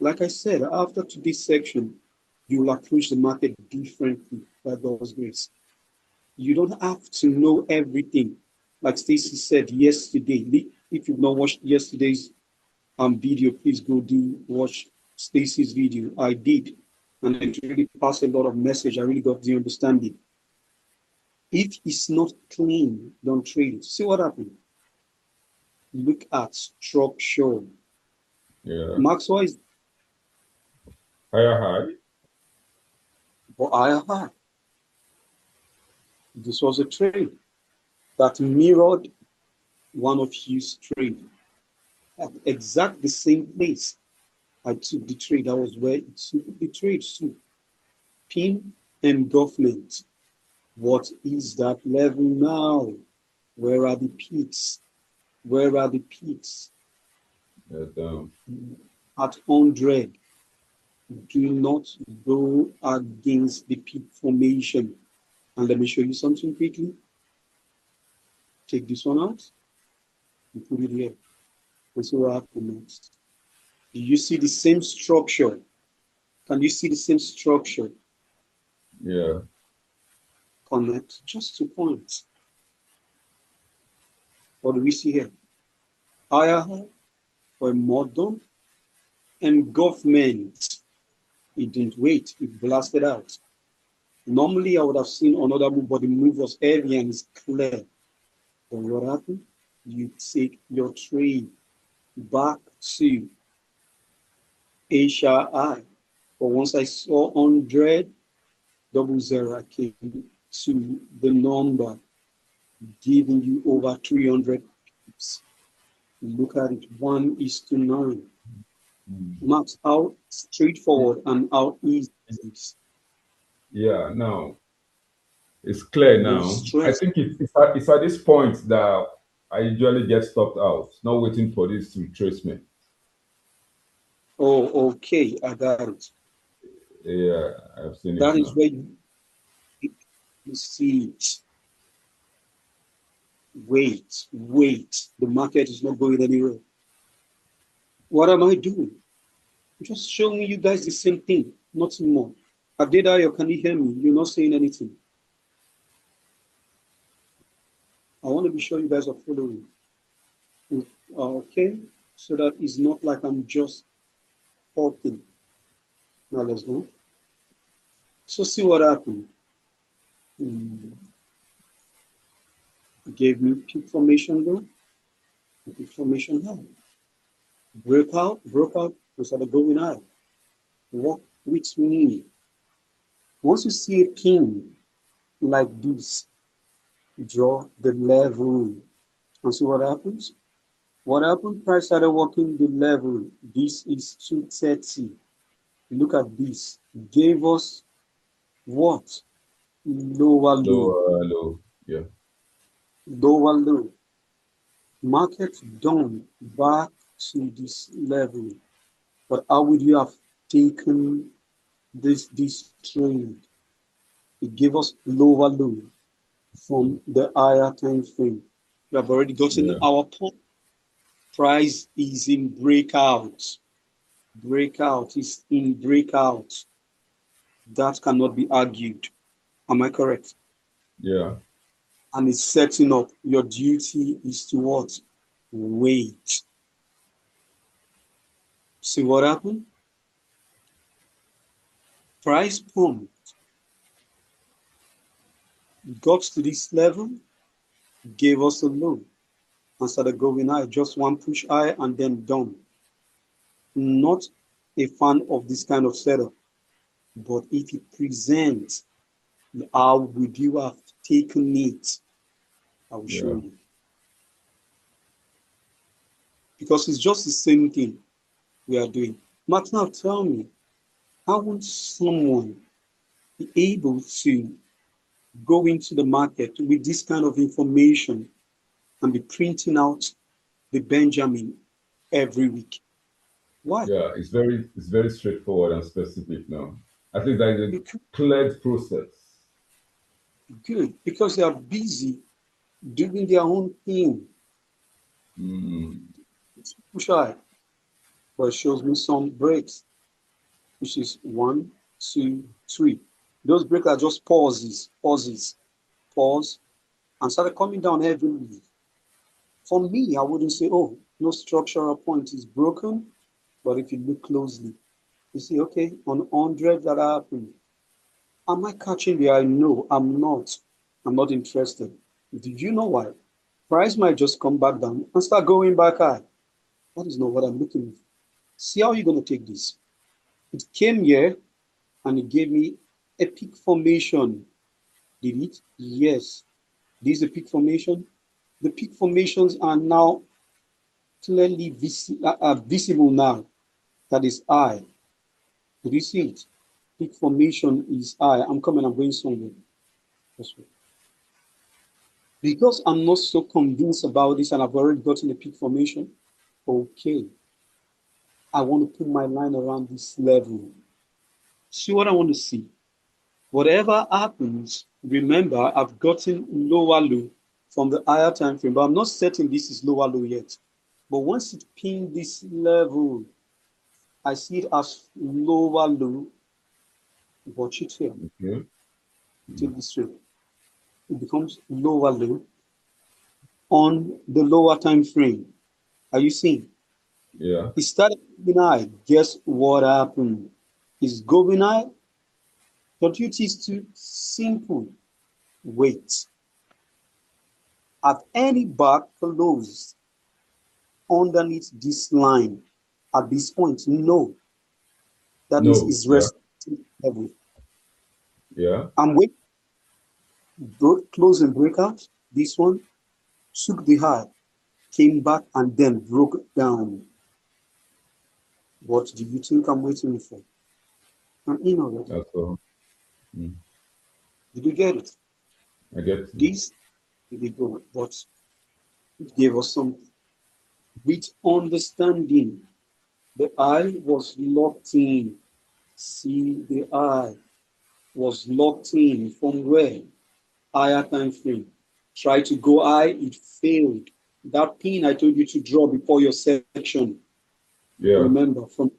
S1: Like I said, after today's section, you will approach the market differently by God's grace. You don't have to know everything. like Stacy said yesterday. If you've not watched yesterday's video, please go do watch Stacy's video. I did, and it really passed a lot of message. I really got the understanding. If it's not clean, don't trade it. See what happened? Look at structure.
S2: Yeah.
S1: Maxwell is
S2: higher high.
S1: But higher high. This was a trade that mirrored one of his trade at exact the same place. I took the trade. That was where it took the trade to. Pin engulfment. What is that level now? Where are the peaks? Where are the peaks?
S2: Down.
S1: At 100. Do not go against the peak formation. And let me show you something quickly. Take this one out and put it here. And see what happens next. Do you see the same structure? Can you see the same structure?
S2: Yeah.
S1: Connect just 2 points. What do we see here? Higher high for a modern engulfment. It didn't wait, it blasted out. Normally, I would have seen another move, but the move was heavy and it's clear. Then what happened? You take your trade back to Asia I. But once I saw 100, 00, I came to the number, giving you over 300 pips. Look at it, 1:9. Max, how straightforward and how easy it is.
S2: Yeah, now it's clear now. I think it's at this point that I usually get stopped out, not waiting for this to trace me.
S1: Oh, okay, I got it.
S2: Yeah, I've seen
S1: that
S2: it.
S1: That is where you see it. Wait. The market is not going anywhere. What am I doing? I'm just showing you guys the same thing, nothing more. Adedayo, can you hear me? You're not saying anything. I want to be sure you guys are following. Okay, so that it's not like I'm just talking. Now let's go. So see what happened. Gave me peak formation though. Peak formation high. Broke out, and started going high. Walk with me. Once you see a pin like this, draw the level. And see what happens? What happened? Price started working the level. This is 230. Look at this. Gave us what? Lower low.
S2: Lower low. Yeah.
S1: Lower low. Market down back to this level. But how would you have taken this trade? It gave us lower low from the higher time frame. We have already gotten our point. Price is in breakout. Breakout is in breakout. That cannot be argued. Am I correct?
S2: Yeah.
S1: And it's setting up. Your duty is to what? Wait. See what happened? Price pumped. Got to this level, gave us a low, and started going high. Just one push high and then down. Not a fan of this kind of setup, but if it presents, how would you have taken it? I will show you. Because it's just the same thing we are doing. Matt, now tell me, how would someone be able to go into the market with this kind of information and be printing out the Benjamin every week? Why?
S2: Yeah, it's very straightforward and specific now. I think that is a clear process.
S1: Good, because they are busy doing their own thing. It's push high, but it shows me some breaks, which is 1, 2, 3. Those breaks are just pauses, pause, and started coming down heavily. For me, I wouldn't say, oh, no structural point is broken. But if you look closely, you see, okay, on 100 that happened. Am I catching the eye? No, I'm not. I'm not interested. Do you know why? Price might just come back down and start going back high. That is not what I'm looking for. See how you're going to take this. It came here and it gave me a peak formation. Did it? Yes. This is a peak formation. The peak formations are now clearly visible now. That is I. Did you see it? Peak formation is I. I'm coming, I'm going somewhere. Because I'm not so convinced about this and I've already gotten a peak formation, okay, I want to put my line around this level. See what I want to see. Whatever happens, remember, I've gotten lower low from the higher time frame, but I'm not certain this is lower low yet. But once it pins this level, I see it as lower low. Watch it here.
S2: Okay.
S1: Take this straight. It becomes lower low on the lower time frame. Are you seeing?
S2: Yeah.
S1: It started going high. Guess what happened? It's going high. The duty is too simple. Wait. At any back close underneath this line at this point, no. That means
S2: No.
S1: it's
S2: Yeah.
S1: resting level.
S2: Yeah.
S1: I'm waiting. Close and breakout. This one took the high, came back, and then broke down. What do you think I'm waiting for? I'm in already.
S2: That's all. Mm.
S1: Did you get it?
S2: I get you.
S1: This is the goal, but it gave us some with understanding. The eye was locked in. See, the eye was locked in from where? Higher time frame. Try to go high, it failed. That pin I told you to draw before your section.
S2: Yeah.
S1: Remember, from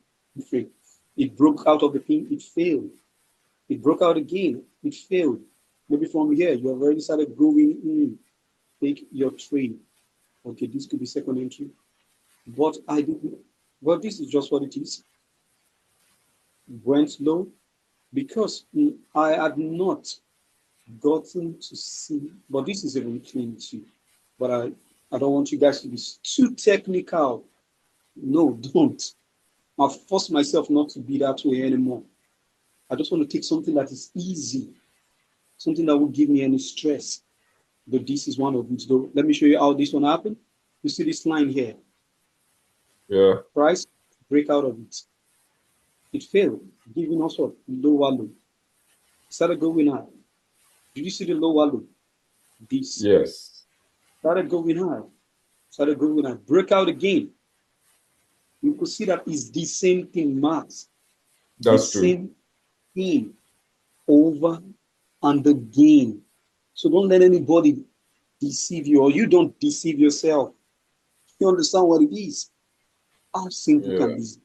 S1: frame. It broke out of the pin, it failed. It broke out again, it failed. Maybe from here, you have already started going in. Take your trade. Okay, this could be second entry. But I didn't. Well, this is just what it is. Went low because I had not gotten to see, but this is even clean too. But I don't want you guys to be too technical. No, don't. I've forced myself not to be that way anymore. I just want to take something that is easy, something that will give me any stress. But this is one of it, though. Let me show you how this one happened. You see this line here.
S2: Yeah.
S1: Price, break out of it. It failed, giving us what? Lower low. Started going high. Did you see the lower low? This.
S2: Yes.
S1: Started going high. Started going high. Break out again. You could see that it's the same thing, Max.
S2: That's true.
S1: Same thing over and again. So don't let anybody deceive you, or you don't deceive yourself. You understand what it is? How simple can this be?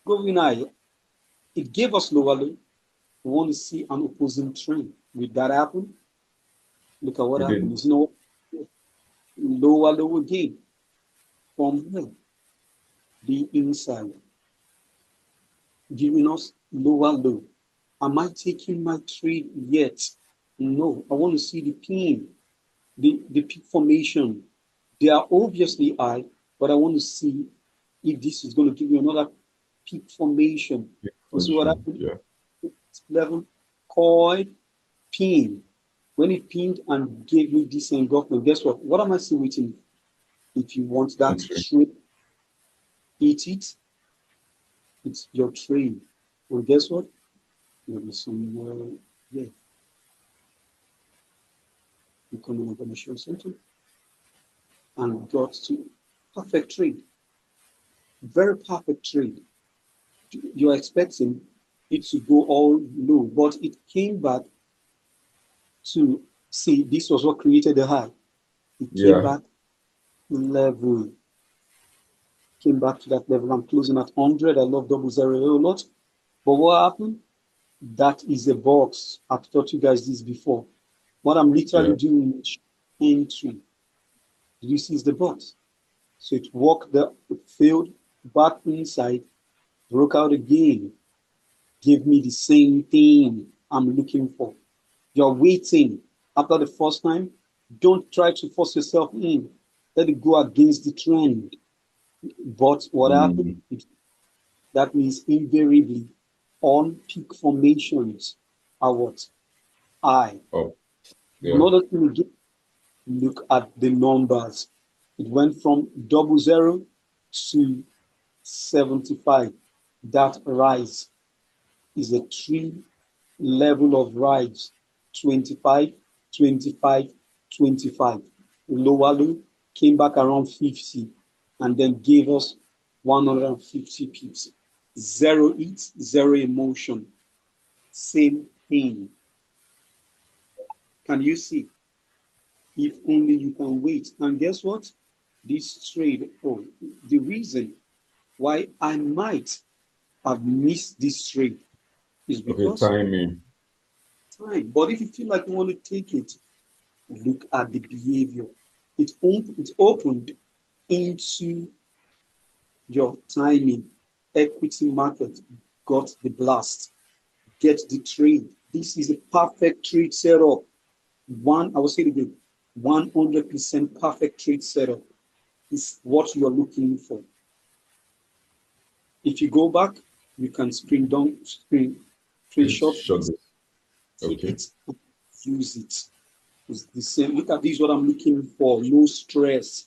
S1: Going high. It gave us lower low. We want to see an opposing trend. Will that happen? Look at what happens. You know, lower low again. From here, the inside, giving us lower low. Am I taking my trade yet? No. I want to see the pin, the peak formation. They are obviously high, but I want to see if this is going to give you another peak formation. You see what happened?
S2: Yeah.
S1: 11 coil pin. When it pinned and gave me this engulfment, guess what? What am I still waiting? If you want that trade, eat it. It's your trade. And guess what? Maybe somewhere, yeah. You come in, I'm going to show something. And got to perfect trade. Very perfect trade. You're expecting it to go all low, but it came back to see this was what created the high. It came back level. Came back to that level. I'm closing at 100. I love double zero a lot. But what happened? That is a box. I've taught you guys this before. What I'm literally doing is entry. This is the bot. So it walked the field back inside, broke out again, gave me the same thing I'm looking for. You're waiting after the first time. Don't try to force yourself in. Let it go against the trend. But what happened? That means invariably on peak formations are what? I.
S2: Oh, yeah.
S1: In order to look at the numbers, it went from 00 to 75. That rise is a three level of rise: 25, 25, 25. Lower low came back around 50 and then gave us 150 pips. Zero heat, zero emotion. Same thing. Can you see? If only you can wait. And guess what? This trade, the reason why I might have missed this trade is because
S2: timing.
S1: time. But if you feel like you want to take it, look at the behavior. It opened into your timing. Equity market got the blast. Get the trade. This is a perfect trade setup. I will say it again, 100% perfect trade setup is what you're looking for. If you go back, you can screenshot this, take it, use it. It's the same. Look at this, what I'm looking for. No stress.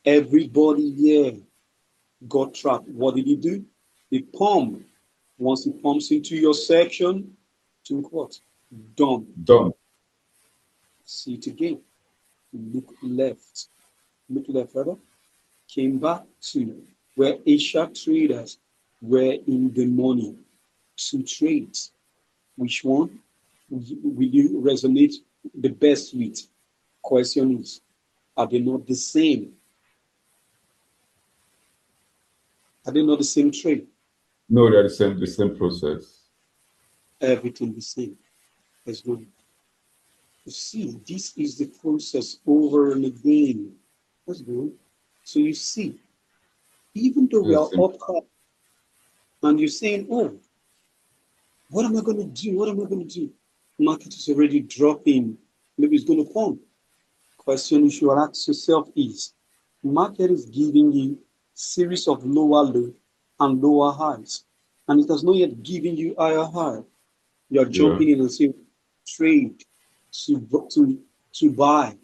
S1: Everybody here got trapped. What did he do? The pump. Once it pumps into your section, to what? Done. See it again. Look left. Look left further. Came back to where Asia traders were in the money to trade. Which one will you resonate the best with? Question is, are they not the same? Are they not the same trade?
S2: No, they're the same process.
S1: Everything the same. There's no. You see, this is the process over and again. That's good. So you see, even though we are up high, and you're saying, oh, what am I going to do? What am I going to do? Market is already dropping. Maybe it's going to fall. Question you should ask yourself is, market is giving you series of lower low and lower highs, and it has not yet given you higher high. You're jumping in and saying, trade to buy.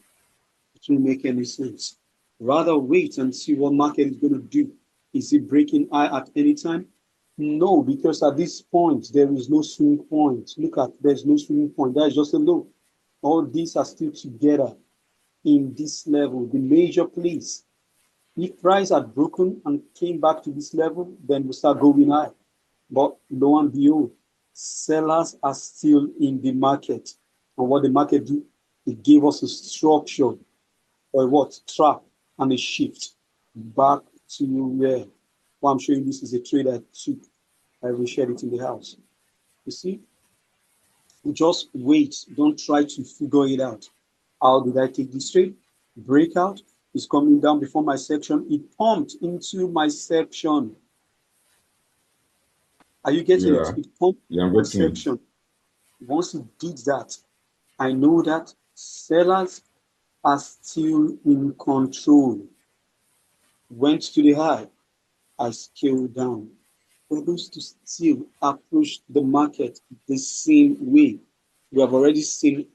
S1: It won't make any sense. Rather wait and see what market is going to do. Is it breaking high at any time? No, because at this point, there is no swing point. Look at, there's no swing point. That is just a low. All these are still together in this level, the major place. If price had broken and came back to this level, then we start going high. But lo and behold, sellers are still in the market. And what the market do, it gave us a structure or what? Trap and a shift back to where. Well, I'm showing this is a trade I took. I reshared it in the house. You see? Just wait. Don't try to figure it out. How did I take this trade? Breakout is coming down before my section. It pumped into my section. Are you getting it? It pumped my section. Once it did that, I know that sellers are still in control. Went to the high, I scaled down. We're going to still approach the market the same way. We have already seen,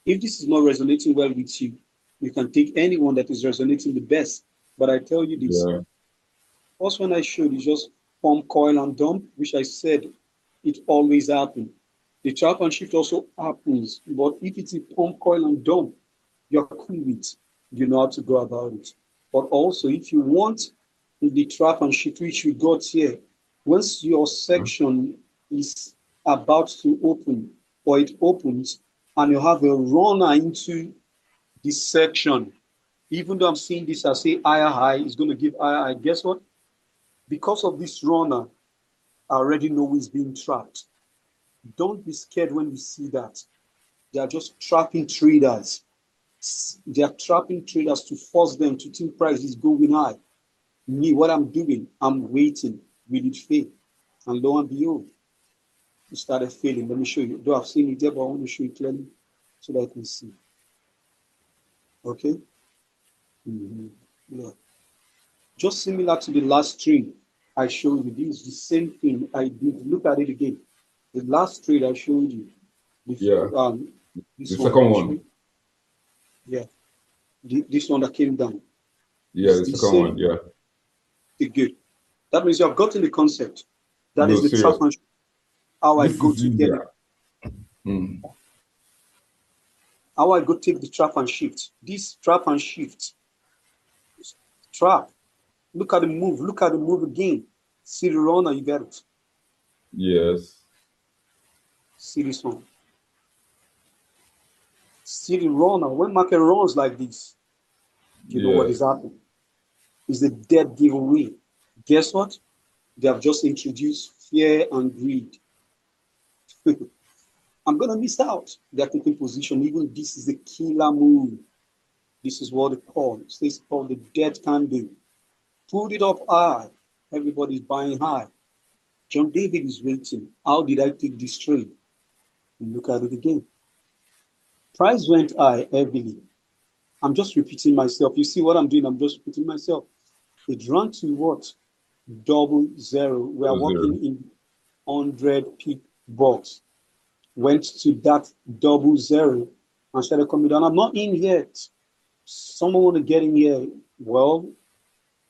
S1: if this is not resonating well with you, you can take anyone that is resonating the best. But I tell you this, first one I showed is just pump, coil, and dump, which I said it always happens. The trap and shift also happens, but if it's a pump, coil, and dump, you're cool with, you know how to go about it. But also, if you want the trap and shift which we got here, once your section is about to open, or it opens, and you have a runner into this section, even though I'm seeing this as say higher high, it's going to give higher high. Guess what? Because of this runner, I already know it's being trapped. Don't be scared when you see that. They are just trapping traders. They are trapping traders to force them to think price is going high. Me, what I'm doing, I'm waiting. Will it fail? And lo and behold, it started failing. Let me show you. Though I've seen it there, but I want to show you clearly so that I can see. Okay? Yeah. Just similar to the last trade I showed you. This is the same thing I did. Look at it again. The last trade I showed you. Before,
S2: the second one.
S1: Yeah. This one that came down.
S2: Yeah, the second one. Yeah.
S1: Good. That means you have gotten the concept. That is the trap and how I go to get it. How I go take the trap and shift. This trap and shift. Trap. Look at the move. Look at the move again. See the runner, you get it.
S2: Yes.
S1: See this one. See the runner. When market runs like this, you know what is happening. It's a dead giveaway. Guess what? They have just introduced fear and greed. I'm going to miss out. They're taking position. Even this is a killer move. This is what they call. It's called the dead candle. Put it up high. Everybody's buying high. John David is waiting. How did I take this trade? Look at it again. Price went high heavily. I'm just repeating myself. You see what I'm doing? I'm just repeating myself. It ran to what? 00. We are working in 100 peak box. Went to that 00 and started coming down. I'm not in yet. Someone want to get in here? Well,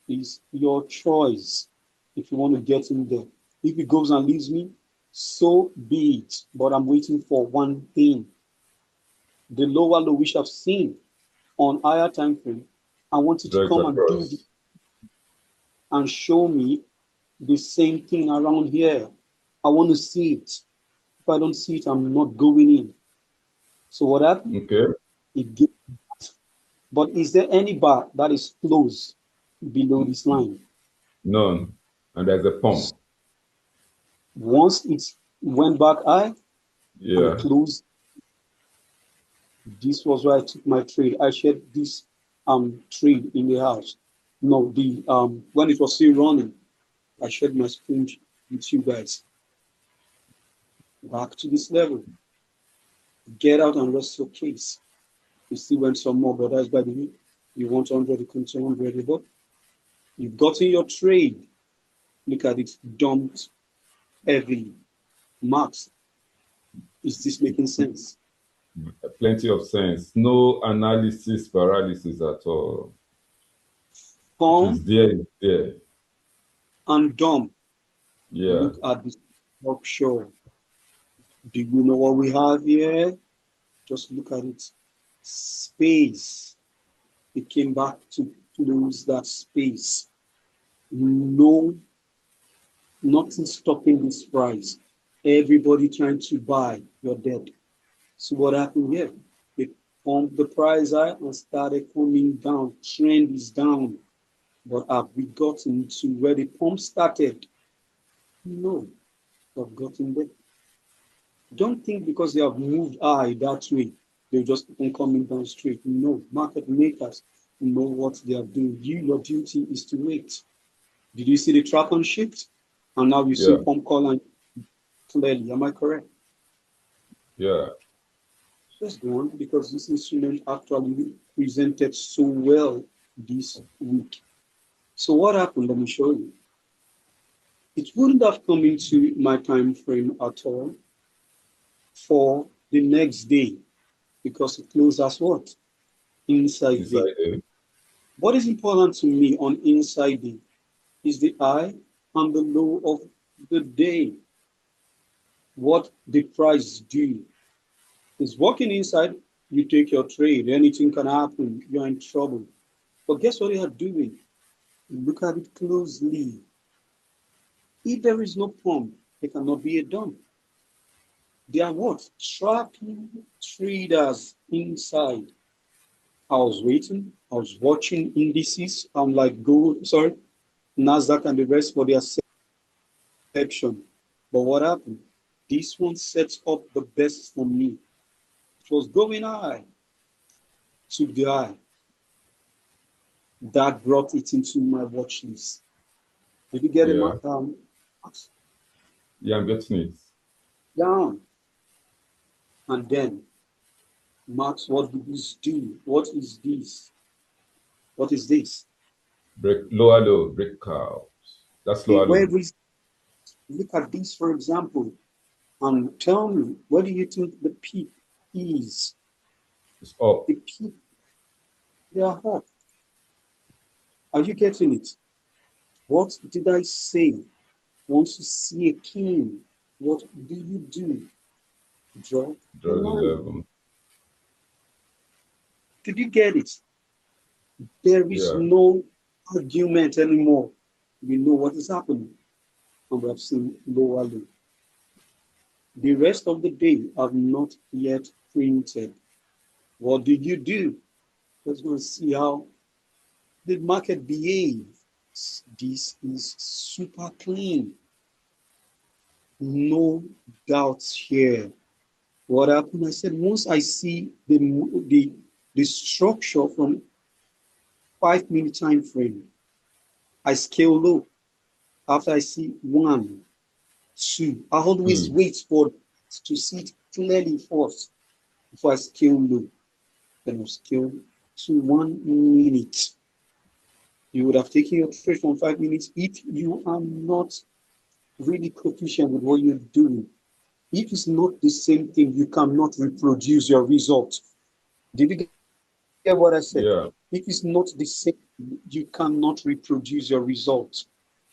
S1: it's your choice if you want to get in there. If it goes and leaves me, so be it. But I'm waiting for one thing. The lower low which I've seen on higher time frame, I want you to come and do it and show me the same thing around here. I want to see it. If I don't see it, I'm not going in. So what happened?
S2: Okay.
S1: It gives. But is there any bar that is close below this line?
S2: None. And there's a pump.
S1: Once it went back high and closed, this was where I took my trade. I shared this trade in the house. No, the when it was still running, I shared my screen with you guys. Back to this level. Get out and rest your case. You still went some more, but that's by the way. You want 100, you come to 100, but you've gotten your trade. Look at it, dumped heavily. Max, is this making sense?
S2: Plenty of sense. No analysis paralysis at all.
S1: It's
S2: there.
S1: And dumb.
S2: Yeah.
S1: Look at this offshore. Do you know what we have here? Just look at it. Space. It came back to close that space. No, nothing stopping this price. Everybody trying to buy, you're dead. So what happened here? They pumped the price high and started coming down. Trend is down. But have we gotten to where the pump started? No, we've gotten there. Don't think because they have moved high that way, they'll just keep on coming down straight. No, market makers know what they are doing. Your duty is to wait. Did you see the trap on shift? And now you see pump call and clearly. Am I correct?
S2: Yeah.
S1: Just go on because this instrument actually presented so well this week. So what happened? Let me show you. It wouldn't have come into my time frame at all for the next day because it closed as what? Inside day. What is important to me on inside day is the high and the low of the day. What the price do is working inside, you take your trade, anything can happen, you're in trouble. But guess what they are doing? Look at it closely. If there is no pump, there cannot be a dump. They are what? Trapping traders inside. I was waiting, I was watching indices. I'm like, NASDAQ and the rest for their section. But what happened? This one sets up the best for me. It was going high. to the eye. That brought it into my watch list. Did you get it,
S2: Yeah, I'm getting it.
S1: Down. And then, Max, what did this do? What is this? What is this?
S2: Break lower low, break curves. That's lower low.
S1: Look at this, for example, and tell me, what do you think the peak is?
S2: It's up.
S1: The peak, they are up. Are you getting it? What did I say? Once you see a king, what do you do? Draw a
S2: Draw the
S1: line.
S2: level.
S1: Did you get it? There is no argument anymore. We know what is happening. And we have seen lower low. The rest of the day have not yet printed. What did you do? Let's go and see how the market behaves. This is super clean. No doubts here. What happened? I said, once I see the structure from 5-minute time frame, I scale low. After I see 1, 2, I always wait for to see it clearly first before I scale low. Then I scale to 1 minute. You would have taken your trade from 5 minutes if you are not really proficient with what you're doing. If it's not the same thing, you cannot reproduce your result. Did you get what I said?
S2: Yeah.
S1: If it's not the same, you cannot reproduce your result.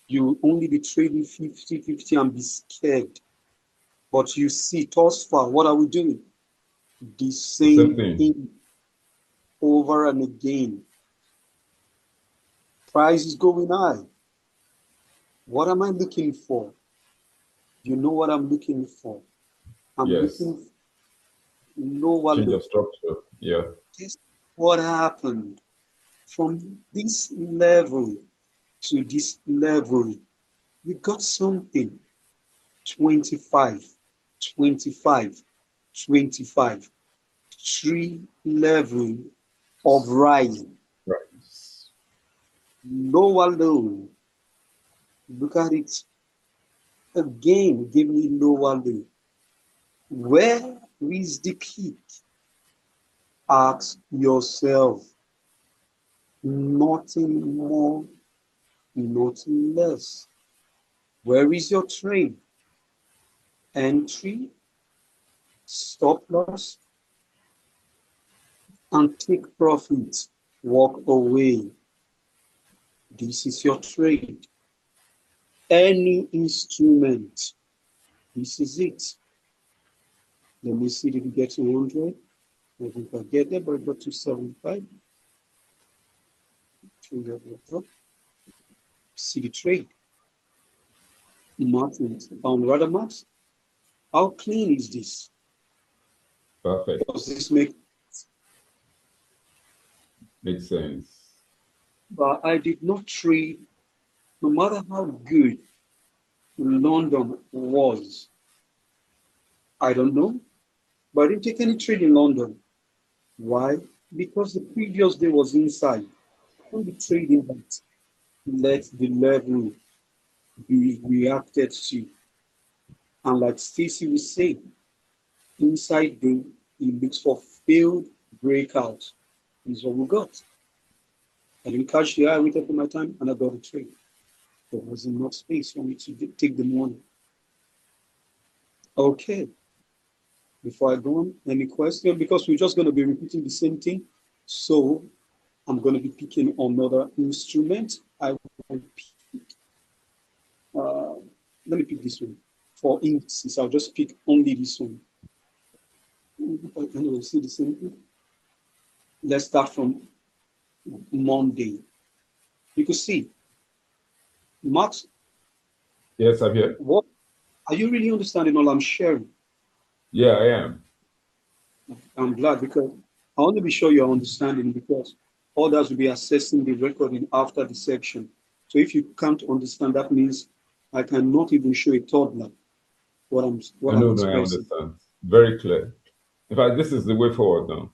S1: You only be trading 50-50 and be scared. But you see, thus far, what are we doing? The same thing over and again. Price is going high. What am I looking for? You know what I'm looking for. I'm looking for lower
S2: change of structure. Yeah.
S1: This is what happened from this level to this level. We got something 25, 25, 25. 3 level of rising.
S2: Right.
S1: Lower low. Look at it. Again, give me lower low. Where is the peak? Ask yourself. Nothing more, nothing less. Where is your trade? Entry, stop loss, and take profit. Walk away. This is your trade. Any instrument, this is it. Let me see, did we get to 100? I think I get there, but I got to 75. See the trade. Martins, on rather Max. How clean is this?
S2: Perfect.
S1: Does this make
S2: sense?
S1: But I did not trade, no matter how good London was. I don't know, but I didn't take any trade in London. Why? Because the previous day was inside. On the trading that let the level be reacted to. And like Stacy was saying, inside day, he looks for failed breakout. Is what we got. I didn't catch the eye, I waited for my time, and I got a trade. There was enough space for me to take the money. Okay. Before I go on, any question? Because we're just going to be repeating the same thing. So I'm going to be picking another instrument. I will pick, let me pick this one. For indices, I'll just pick only this one. Anyway, see the same thing. Let's start from Monday. You can see, Max.
S2: Yes, I'm here.
S1: What are you really understanding all I'm sharing?
S2: Yeah, I am.
S1: I'm glad because I want to be sure you're understanding because others will be assessing the recording after the section. So if you can't understand, that means I cannot even show a toddler what I'm expressing.
S2: I understand. Very clear. In fact, this is the way forward now.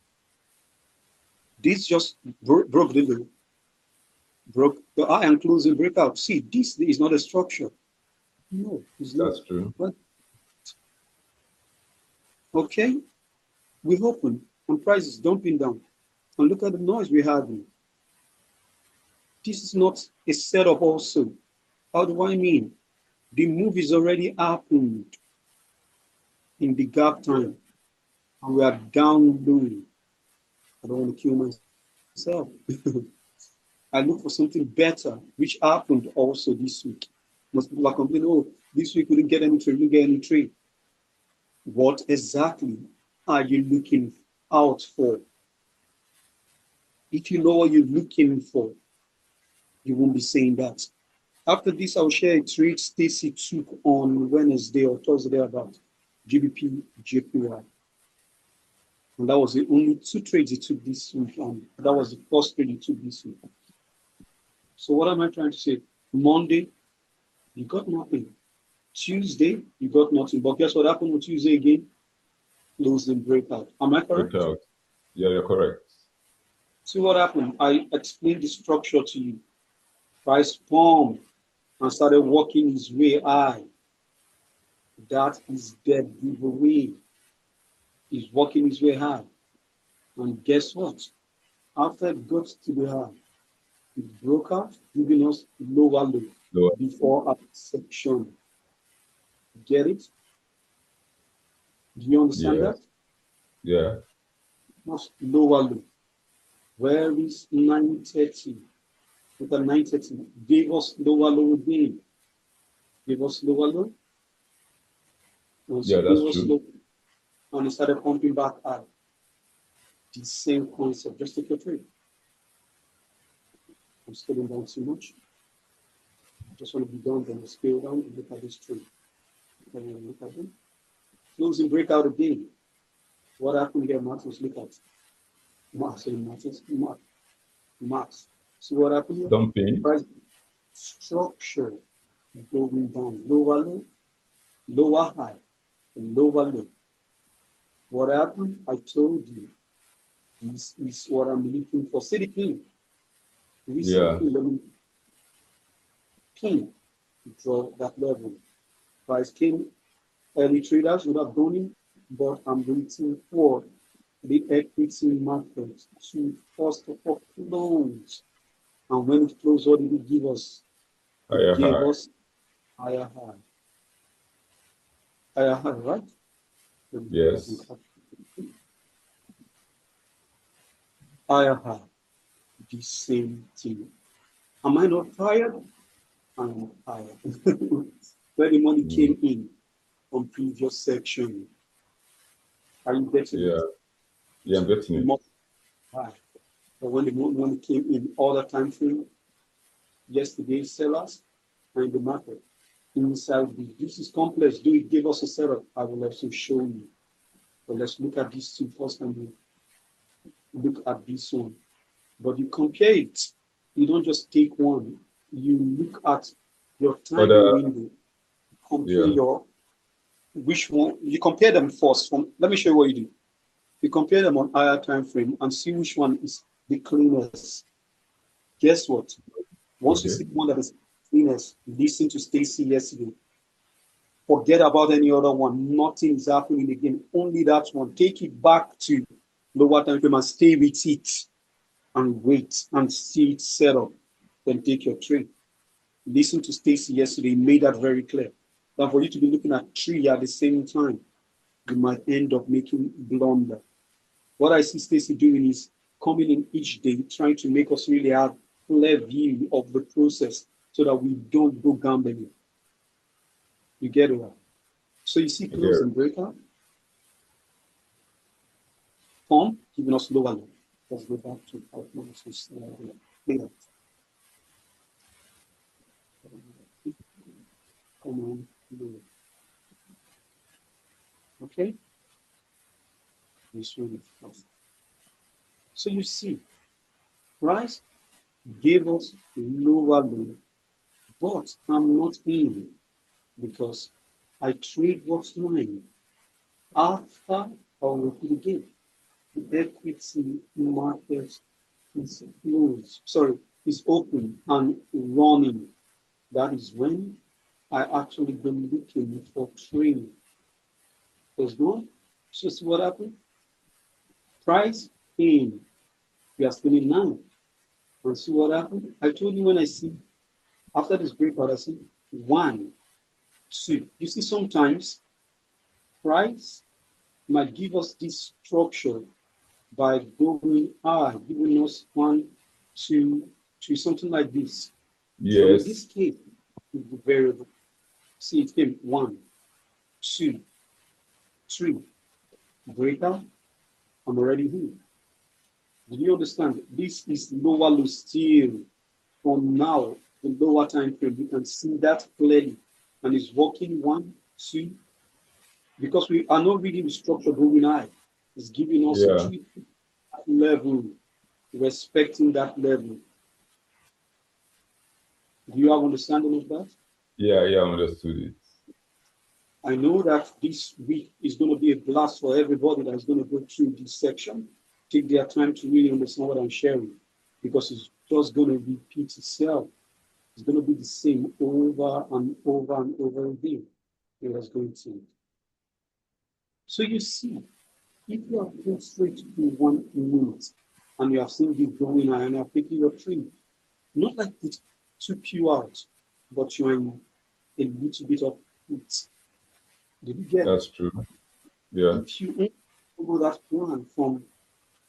S1: This just broke the loop, broke the high and closing breakout. See, this is not a structure. No, it's not.
S2: That's true.
S1: But, okay, we open and prices dumping down. And look at the noise we're having. This is not a setup also. How do I mean? The move is already happened in the gap time. And we are down low. I don't want to kill myself. I look for something better, which happened also this week. Most people are complaining, oh, this week we didn't get any trade, we didn't get any trade. What exactly are you looking out for? If you know what you're looking for, you won't be saying that. After this, I'll share a trade Stacy took on Wednesday or Thursday about GBP, JPY. And that was the only two trades he took this week. And that was the first trade he took this week. So what am I trying to say? Monday, you got nothing. Tuesday, you got nothing. But guess what happened on Tuesday again? Closing breakout. Am I correct?
S2: Breakout. Yeah, you're correct.
S1: See what happened? I explained the structure to you. Price pumped and started working his way high. That is dead giveaway. He's working his way high. And guess what? After it got to the high, it broke out, giving us lower low before our section. Get it? Do you understand that?
S2: Yeah.
S1: Most lower low. Where is 930? Look at 930. Gave us lower low again. Give us lower low.
S2: Yeah, that's true.
S1: Low, and it started pumping back out. The same concept. Just take your trade. I'm scaling down too much. I just want to be done, then I scale down and look at this trade. Look at them. Closing breakout again. What happened here, Max? Let's look at Max. See what happened here?
S2: Dumping.
S1: Price structure going down. Lower low, lower high, and lower low. What happened? I told you. This is what I'm looking for. See the pin. Recently, pin to draw that level. Price came, early traders would have done it, but I'm waiting for the equity market to first of all close. And when it closed, what did it give us? It gave us higher high. Higher high, right?
S2: Yes.
S1: Higher high. The same thing. Am I not tired? I'm tired. Where the money came in from previous section. Are you getting it?
S2: Yeah, I'm getting it.
S1: High. But when the money came in all the time frame, yesterday sellers and the market inside this is complex. Do it give us a setup? I will also show you. But let's look at these two first and look at this one. But you compare it. You don't just take one. You look at your time window. Compare your which one. You compare them first. Let me show you what you do. You compare them on higher time frame and see which one is the cleanest. Guess what? Once you see one that is cleanest, listen to Stacy yesterday. Forget about any other one. Nothing is happening again. Only that one. Take it back to lower time frame and stay with it and wait and see it set up. Then take your trade. Listen to Stacy yesterday. Made that very clear. That for you to be looking at three at the same time, you might end up making blunder. What I see Stacy doing is coming in each day, trying to make us really have clear view of the process so that we don't go gambling. You get it? So you see close and breakout. Form giving us lower low. Let's go back to later. Come on. Okay. This one is first. So you see, price gave us lower low, but I'm not in because I trade what's mine. After I'll repeat again, the equity market is closed, sorry, is open and running. That is when I actually been looking for training. There's no, just what happened. Price in, we are still in 9. And see what happened? I told you when I see, after this breakout, I see 1, 2. You see, sometimes price might give us this structure by going high, giving us 1, 2, 3, something like this. So in this
S2: Yes.
S1: case, the variable. See, it came 1, 2, 3. Breakout, I'm already here. Do you understand? This is lower low still. From now, the lower time frame, you can see that clearly. And it's working 1, 2, because we are not reading the structure going high. It's giving us
S2: Yeah.
S1: 3 level, respecting that level. Do you have understanding of that?
S2: Yeah, I understood it.
S1: I know that this week is going to be a blast for everybody that's going to go through this section. Take their time to really understand what I'm sharing, because it's just going to repeat itself. It's going to be the same over and over and over again. It was going to. So you see, if you are going straight to 1 minute and you have seen this going on and you are picking your tree, not like it took you out, but you're in a little bit of it. Did you get it?
S2: That's true. Yeah.
S1: If you follow that plan from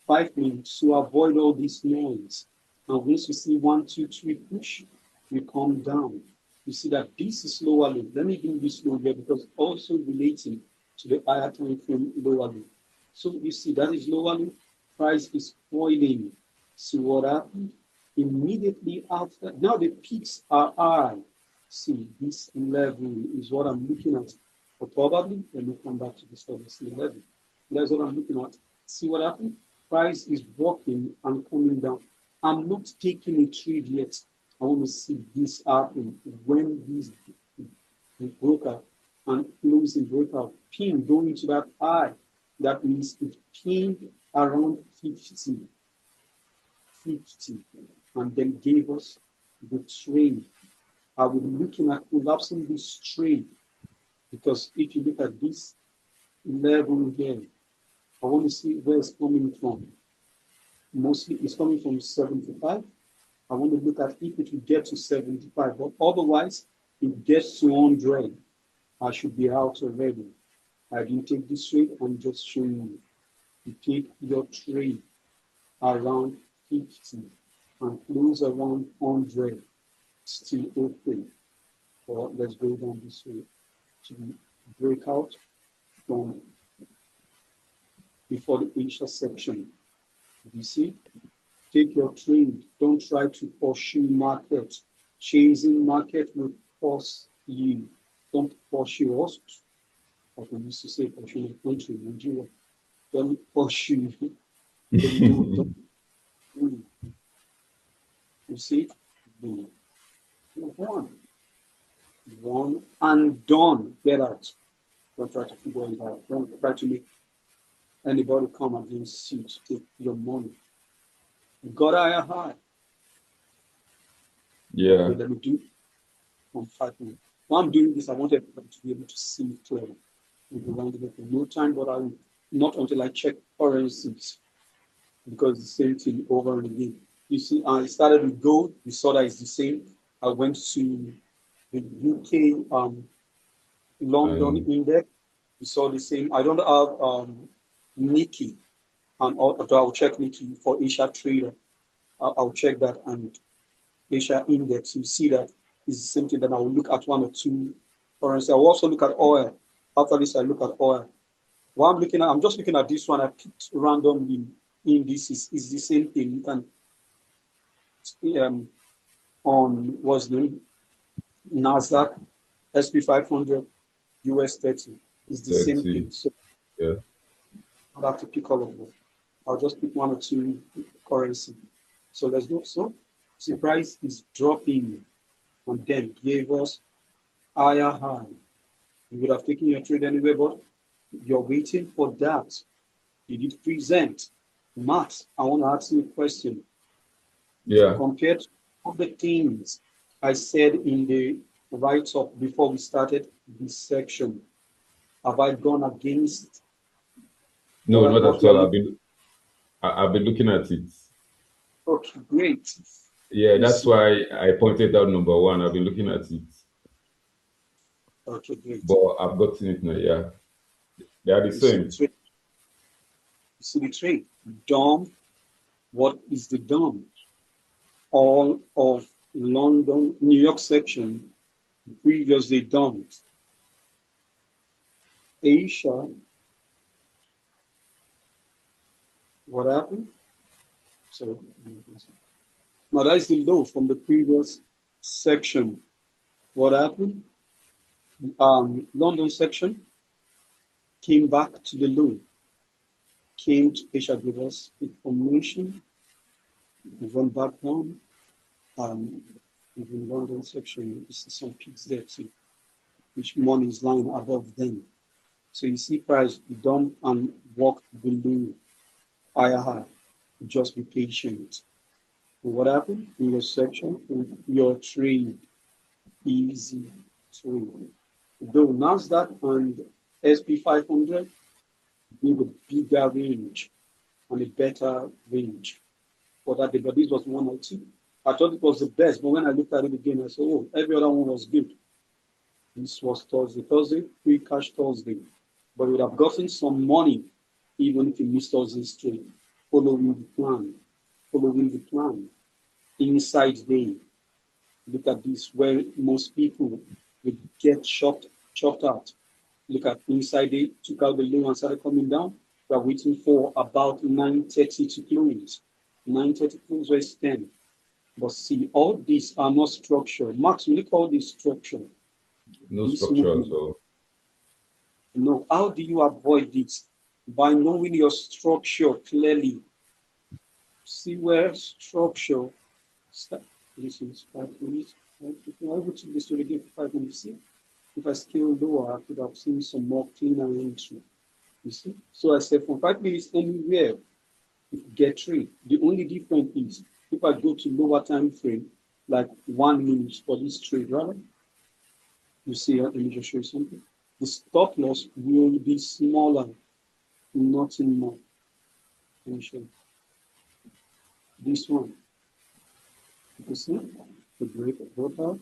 S1: 5 minutes to avoid all this noise, and once you see 1, 2, 3 push, you calm down. You see that this is lower low. Let me bring this low here because also relating to the higher time frame lower low. So you see that is lower low. Price is falling. See what happened? Immediately after, now the peaks are high. See, this level is what I'm looking at. But probably, let me come back to this level, see level. That's what I'm looking at. See what happened? Price is walking and coming down. I'm not taking a trade yet. I want to see this happen when this broker and closing breakout pin going to that high. That means it pinned around 50, and then gave us the trade. I will be looking at collapsing this trade because if you look at this level here, I want to see where it's coming from. Mostly it's coming from 75. I want to look at if it will get to 75, but otherwise it gets to 100. I should be out already. I didn't take this trade, I'm just showing you. You take your trade around 50 and close around 100, still okay. Or let's go down this way to break out from before the intersection. You see? Take your trade. Don't try to pursue market. Chasing market will cost you. Don't pursue us. Like we used to say, pursue my country, Nigeria. Don't pursue. Don't. You see? One. One and done. Get out. Don't try to figure it out. Don't try to make anybody come against you to take your money. Got higher high.
S2: Yeah.
S1: Okay, let me do on 5 minutes. While I'm doing this, I want everybody to be able to see it clearly. We'll be rounding up in no time, but I will not until I check currencies because the same thing over and again. You see, I started with gold. We saw that it's the same. I went to the UK London index. We saw the same. I don't have Nikkei, and I'll check Nikkei for Asia Trader. I'll check that and Asia index. You see that is the same thing. Then I will look at 1 or 2 currency. I will also look at oil. After this, I look at oil. What I'm looking at, I'm just looking at this one. I picked randomly indices. Is the same thing. You can on what's the Nasdaq, SP 500, US 30. It's the same thing. So
S2: yeah.
S1: I'll have to pick all of them. I'll just pick 1 or 2 currency. So let's go. So the price is dropping and then gave us higher high. You would have taken your trade anyway, but you're waiting for that. You did present. Matt, I want to ask you a question.
S2: Yeah.
S1: Compared to all the things I said in the write-up before we started this section, have I gone against
S2: No, not
S1: what
S2: at
S1: we are
S2: all.
S1: looking?
S2: I've been looking at it.
S1: Okay, great.
S2: Yeah,
S1: You
S2: that's
S1: see.
S2: why I pointed out number one. I've been looking at it,
S1: Okay, great.
S2: but I've gotten it now. Yeah, they are the
S1: You see the
S2: same.
S1: trade. You see the trade. DOM. What is the DOM? All of London, New York section previously dumped. Asia, what happened? So now that is the low from the previous section. What happened? London section came back to the low, came to Asia, give us information, we went back down. In the London section, you see some peaks there too, which money is lying above them. So you see price dump and walk below higher high. Just be patient. And what happened in your section? In your trade, easy trade. Though Nasdaq and SP 500 give a bigger range and a better range for that day, but this was 102. I thought it was the best, but when I looked at it again, I said, oh, every other one was good. This was Thursday, free cash Thursday. But we would have gotten some money even if you missed Thursday's trade, following the plan, following the plan. Inside day, look at this, where most people would get chopped out. Look at inside day, took out the low and started coming down. We are waiting for about 9:30 to close. 9:30 close, where it's 10. But see, all these are not structured. Max, look at all this structure.
S2: No
S1: This
S2: structure at
S1: movement.
S2: all.
S1: No, how do you avoid it? By knowing your structure clearly. See where structure start. This is 5 minutes. If you're able to this again for 5 minutes, see? If I scale lower, I could have seen some more cleaner entry. You see? So I said from 5 minutes anywhere, you get trade. The only difference is if I go to lower time frame, like 1 minute for this trade, right? You see, let me just show you something. The stop loss will be smaller, nothing more. Let me show you. This one, you see, the break of total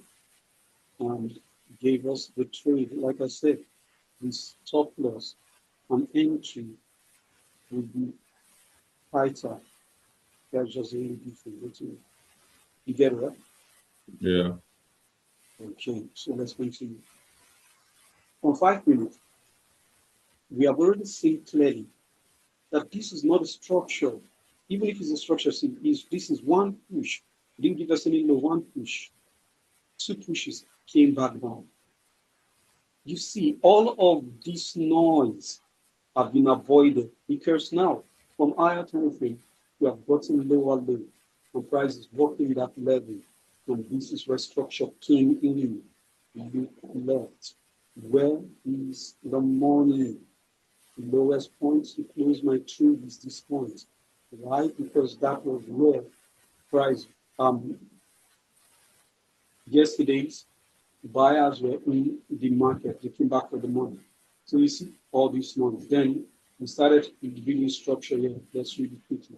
S1: and gave us the trade. Like I said, the stop loss and entry will be tighter. That's just really different. You get it, right?
S2: Yeah.
S1: Okay, so let's continue. For 5 minutes, we have already seen clearly that this is not a structure. Even if it's a structure, see, this is one push. It didn't give us any low, one push. Two pushes came back down. You see, all of this noise have been avoided because now, from higher time frame, we have gotten lower low, and price is working that level, and this is where structure came in. Look left. Where is the money? The lowest point to close my trade is this point. Why? Because that was where price yesterday's buyers were in the market. They came back for the money. So you see all these money. Then we started building structure here. Let's read it quickly.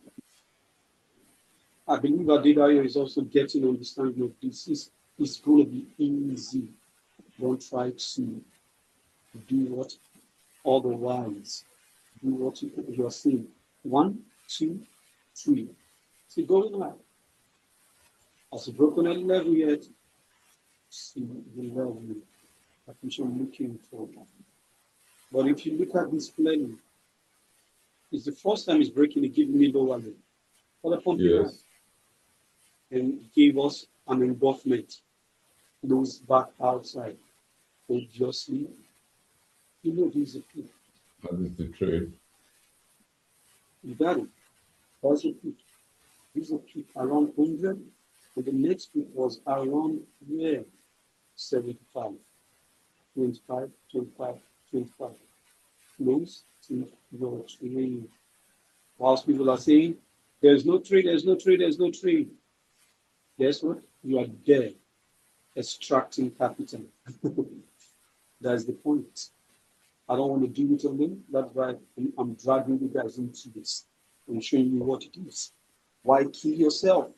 S1: I believe Adedayo is also getting understanding of this. It's going to be easy. Don't try to do what otherwise. Do what you are saying. 1, 2, 3. See, going up. As a broken level yet, see the level that we should looking for. But if you look at this clearly, it's the first time it's breaking, it gave me lower level. For the pumping
S2: Yes.
S1: and gave us an engulfment, close back outside. Obviously, you know this is a peak.
S2: That is the trade.
S1: You got it. That's a peak. This is a peak around 100, and the next peak was around here, 75, 25, 25, 25. Close to your trade. Whilst people are saying, there's no trade, there's no trade, there's no trade. Guess what? You are there extracting capital. That's the point. I don't want to do it alone. That's why I'm dragging you guys into this and showing you what it is. Why kill yourself?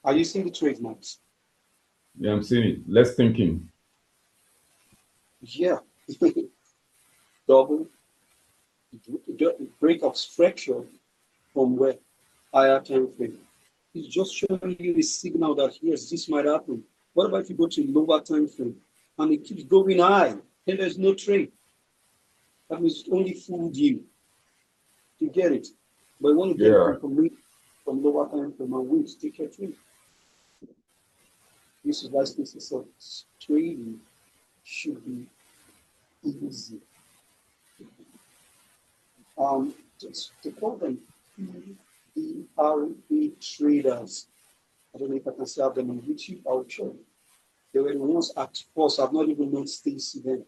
S1: Are you seeing the trade, Max?
S2: Yeah, I'm seeing it. Less thinking.
S1: Yeah. Double break of structure from where higher time frame. It's just showing you the signal that yes, this might happen. What about if you go to lower time frame and it keeps going high? Then there's no trade. That means it only fooled you. You get it. But when you get confirmation from lower time frame and wait, take your trade. This is why spaces of trading should be easy. To call them PRA traders. I don't know if I can say them on YouTube. I'll show you. They were the ones at first. I've not even known Stacy then.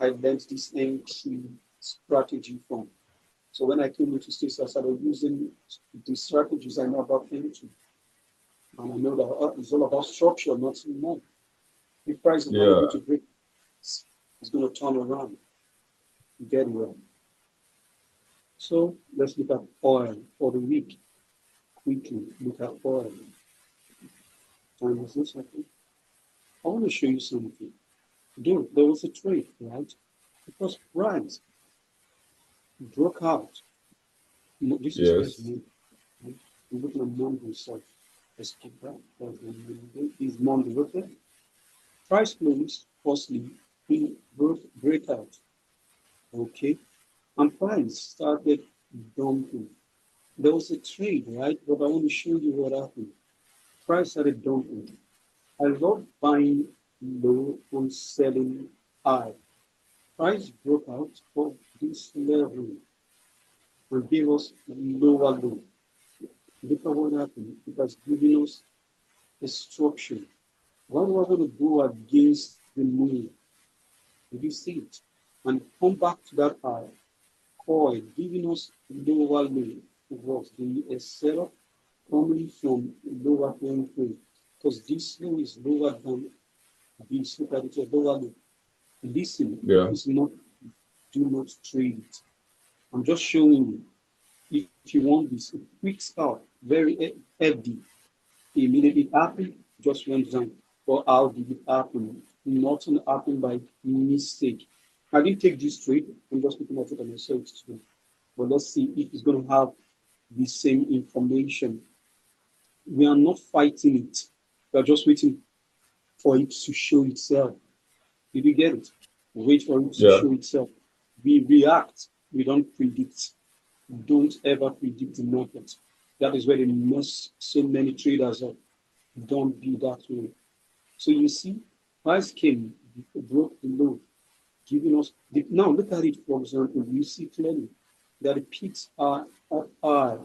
S1: I learned this entry strategy from. So when I came into Stacy, I started using the strategies I know about entry. And I know that it's all about structure, not more. The price is not going to break. It's going to turn around. Get well. So let's look at oil for the week. Quickly look at oil. And is this okay? I want to show you something. Dude, there was a trade, right? Because price broke out. This is me. We're looking at Monday, so let's keep that. Is Monday, okay? Price closed, firstly, in breakout, okay? And price started dumping. There was a trade, right? But I want to show you what happened. Price started dumping. I love buying low and selling high. Price broke out of this level and gave us lower low. Look at what happened. It has given us a structure. Why do I want to go against the moon? Did you see it? And come back to that high. Coil giving us lower low. Was the setup coming from lower time frame? Because this low is lower than this. Look at it, lower low. Listen, is not, do not trade it. I'm just showing you. If you want this, a quick scalp, very heavy. Immediately it happened, just went down. But how did it happen? Nothing happened by mistake. I didn't take this trade. I'm just looking at it on myself today. But let's see if it's going to have the same information. We are not fighting it. We are just waiting for it to show itself. Did you get it? Wait for it to show itself. We react. We don't predict. Don't ever predict the market. That is where they mess so many traders up. Don't be that way. So you see, price came, broke the low, giving us now look at it, for example. You see clearly that the peaks are up high.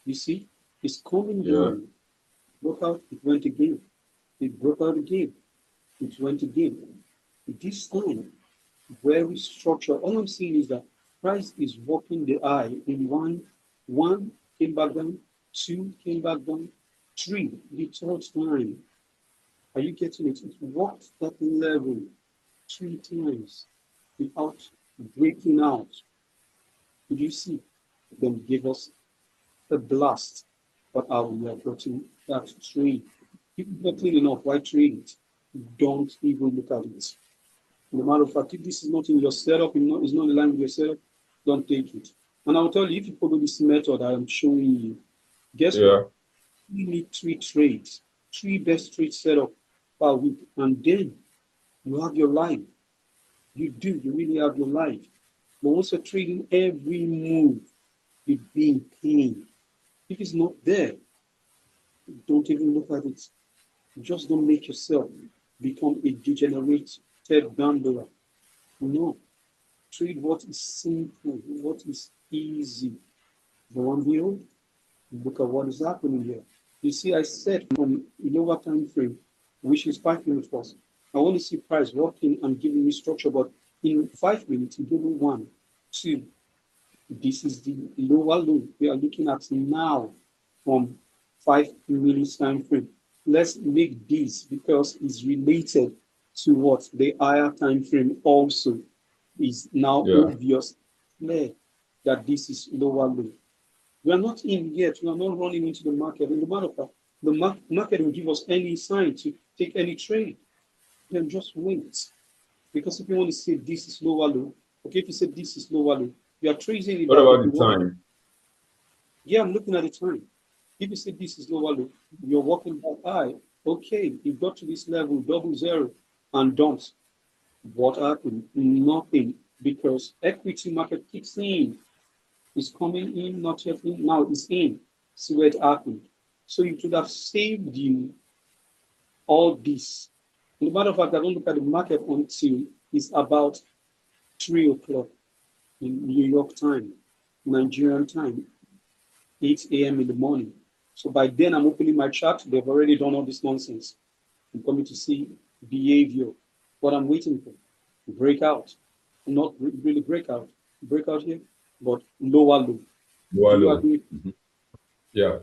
S1: You see, it's coming down. Broke out, it went again. It broke out again. It went again. This time, very structured. All I'm seeing is that price is walking the eye in one came back down, two came back down, three, the third time. Are you getting it? It walked that level 3 times without breaking out. Did you see? Then give us a blast. But how we are getting that trade. If it's not clean enough, why trade it? Don't even look at it. No matter of fact, if this is not in your setup, it's not in line with your setup, don't take it. And I'll tell you, if you follow this method I am showing you, guess what? You need 3 trades, 3 best trade setup per week, and then you have your life. You really have your life. But once you're trading every move, you're being pain. If it's not there, don't even look at it. Just don't make yourself become a degenerated gambler. No. Trade what is simple, what is easy. Lo and behold, look at what is happening here. You see, I said from a lower time frame, which is 5 minutes first. I want to see price working and giving me structure, but in 5 minutes, you give me 1, 2. This is the lower low we are looking at now from 5 minutes time frame. Let's make this because it's related to what the higher time frame also is now obvious, clear that this is lower low. We are not in yet. We are not running into the market. In the matter of fact, the market will give us any sign to take any trade. Then just wait. Because if you want to say this is lower low, okay, if you say this is lower low, you are tracing it.
S2: What about the time?
S1: Yeah, I'm looking at the time. If you say this is lower low, you're walking by high. Okay, you got to this level, double zero, and dumps. What happened? Nothing. Because equity market kicks in. It's coming in, not yet in. Now it's in. See where it happened. So you should have saved you all this. In the matter of fact, I don't look at the market until it's about 3 o'clock in New York time, Nigerian time, 8 a.m. in the morning. So by then I'm opening my chart. They've already done all this nonsense. I'm coming to see behavior. What I'm waiting for. Breakout. Not really breakout. Breakout here, but lower low.
S2: Lower low. Mm-hmm. Yeah.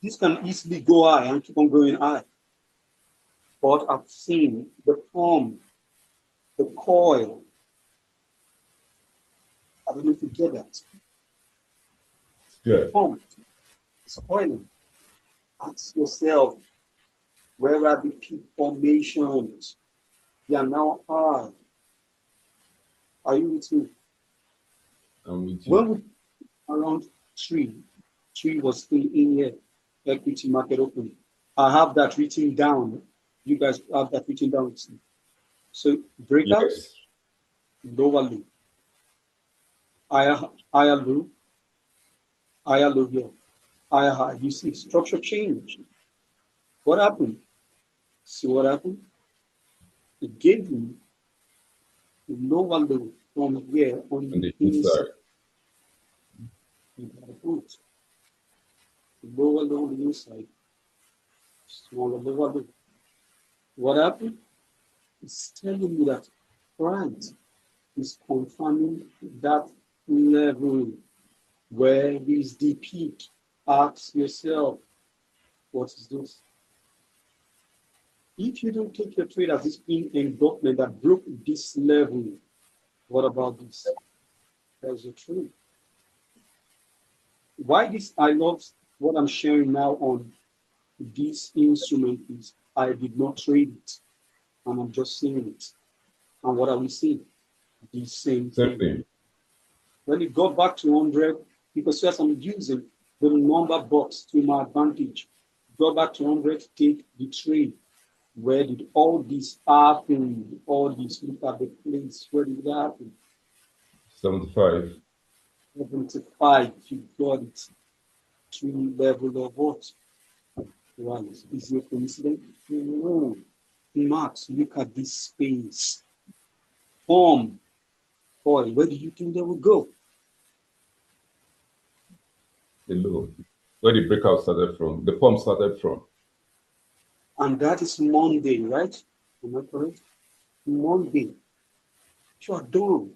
S1: This can easily go high and keep on going high. But I've seen the pump, the coil. I don't know if you get that.
S2: Yeah.
S1: The pump is coiling. Ask yourself, where are the peak formations? They are now high. Are you with me?
S2: I'm with you.
S1: When we around 3 was still in here, equity market open. I have that written down. You guys have that written down. So breakout, yes. Lower low, higher low, higher low here, higher high. You see structure change. What happened? See what happened? It gave me lower low from here on the inside. You got to put lower low on the inside, smaller lower low. What happened? It's telling me that price is confirming that level. Where is the peak? Ask yourself, what is this? If you don't take your trade as this being engulfment that broke this level, what about this? That's the truth. Why this I love what I'm sharing now on this instrument is I did not trade it, and I'm just seeing it. And what are we seeing? The same thing. When it got back to 100, because yes, I'm using the number box to my advantage. Got back to 100, take the trade. Where did all this happen? All this, look at the place. Where did it happen?
S2: 75.
S1: 75, you got it. 3 level of what? Right. Is it a coincidence? No. Max, look at this space. Boy, where do you think they will go?
S2: The low. Where the breakout started from, the pump started from.
S1: And that is Monday, right? Am I correct? Monday. You are done.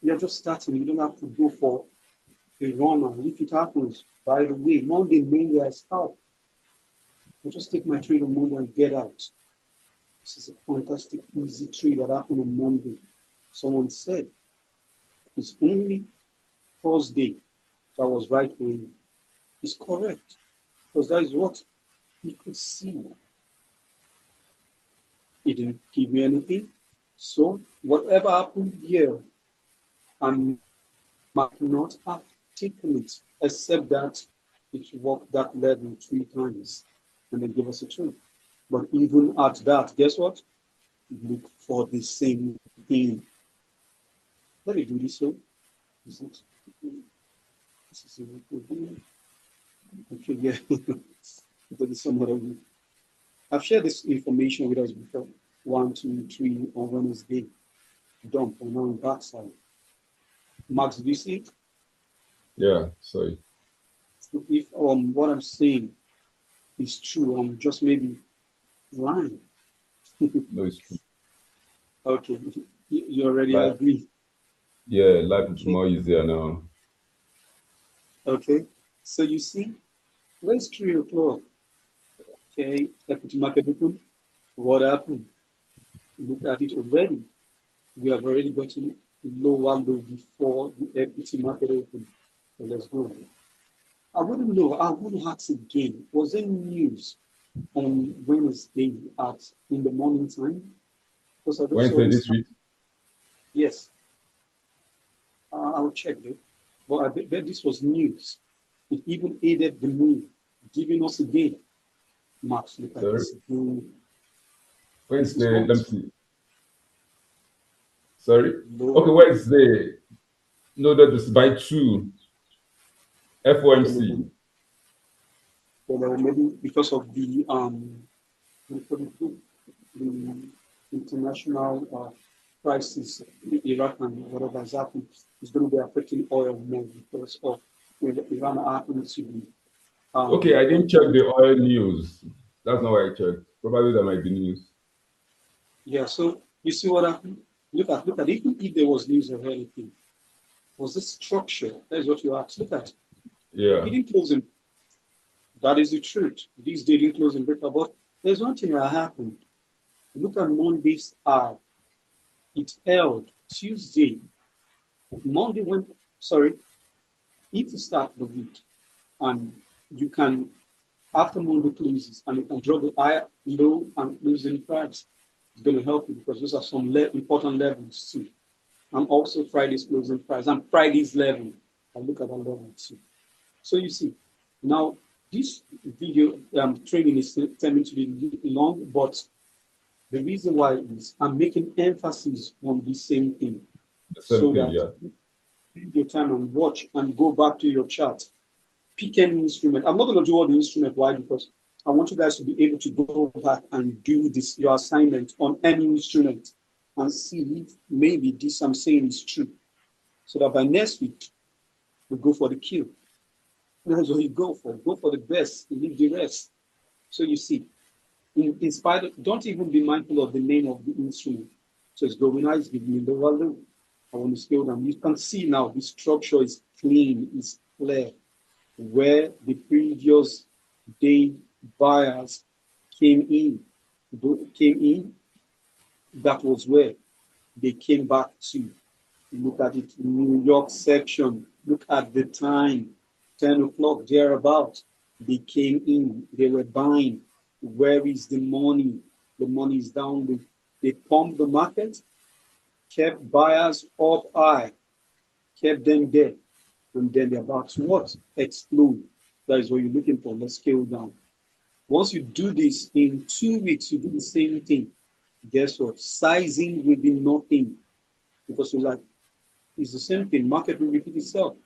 S1: You're just starting. You don't have to go for a run. And if it happens, by the way, Monday, mainly I start. I just take my trade on Monday and get out. This is a fantastic, easy trade that happened on Monday. Someone said it's only Thursday that was right for you. It's correct. Because that is what he could see. He didn't give me anything. So whatever happened here, I might not have taken it, except that it worked that level 3 times and then give us a trade. But even at that, guess what? Look for the same thing. Let me do this so. Is it? This is okay, yeah. That is somewhat of I've shared this information with us before. 1, 2, 3 on Wednesday. Dump on our backside. Max, do you see it?
S2: Yeah, sorry.
S1: So if what I'm saying is true, I'm just maybe lying.
S2: No, it's true.
S1: Okay, you already agree.
S2: Yeah, life is more easier now.
S1: Okay, so you see, Where's 3 o'clock? Okay, equity market open. What happened? Look at it already. We have already gotten lower low before the equity market open. So let's go. I wouldn't know. I would ask again. Was there news on Wednesday at in the morning time? Because I don't saw
S2: Wednesday
S1: this.
S2: this week.
S1: Yes, I'll check it. But I bet this was news. It even aided the move, giving us again. Max, look at
S2: Sorry.
S1: this again. This is
S2: Wednesday,
S1: what
S2: let me see. Sorry.
S1: low.
S2: Okay, Wednesday. No, that is by 2. FOMC.
S1: Maybe because of the international crisis in Iraq and whatever has happened is going to be affecting oil more because of Iran happening to be.
S2: Okay, I didn't check the oil news. That's not what I checked. Probably that might be news.
S1: Yeah, so you see what happened? Look at even if there was news or anything, was this structure? That is what you asked. Look at
S2: Yeah.
S1: it didn't close in. That is the truth. These didn't close in breaker, but there's one thing that happened. Look at Monday's high. It held Tuesday. Monday went, sorry, if you start the week and you can, after Monday closes, and you can draw the high, low, and closing price, it's going to help you because those are some important levels too. And also Friday's closing price and Friday's level. I look at that level too. So you see, now this video training is tending to be long, but the reason why is I'm making emphasis on the same thing
S2: The same
S1: so
S2: thing,
S1: that
S2: yeah.
S1: take your time and watch and go back to your chart. Pick any instrument. I'm not going to do all the instrument. Why? Because I want you guys to be able to go back and do this your assignment on any instrument and see if maybe this I'm saying is true. So that by next week we go for the kill. That's what you go for. Go for the best, leave the rest. So you see, in spite of, don't even be mindful of the name of the instrument. So it's going nice, give me the value. I want to scale down. You can see now the structure is clean, is clear. Where the previous day buyers came in, that was where they came back to. Look at it, New York section. Look at the time, 10 o'clock thereabout. They came in, they were buying. Where is the money? The money is down. They pumped the market, kept buyers up high, kept them there. And then they're about to what? Explode. That is what you're looking for. Let's scale down. Once you do this in 2 weeks, you do the same thing. Guess what? Sizing will be nothing because you're like, it's the same thing. Market will repeat itself.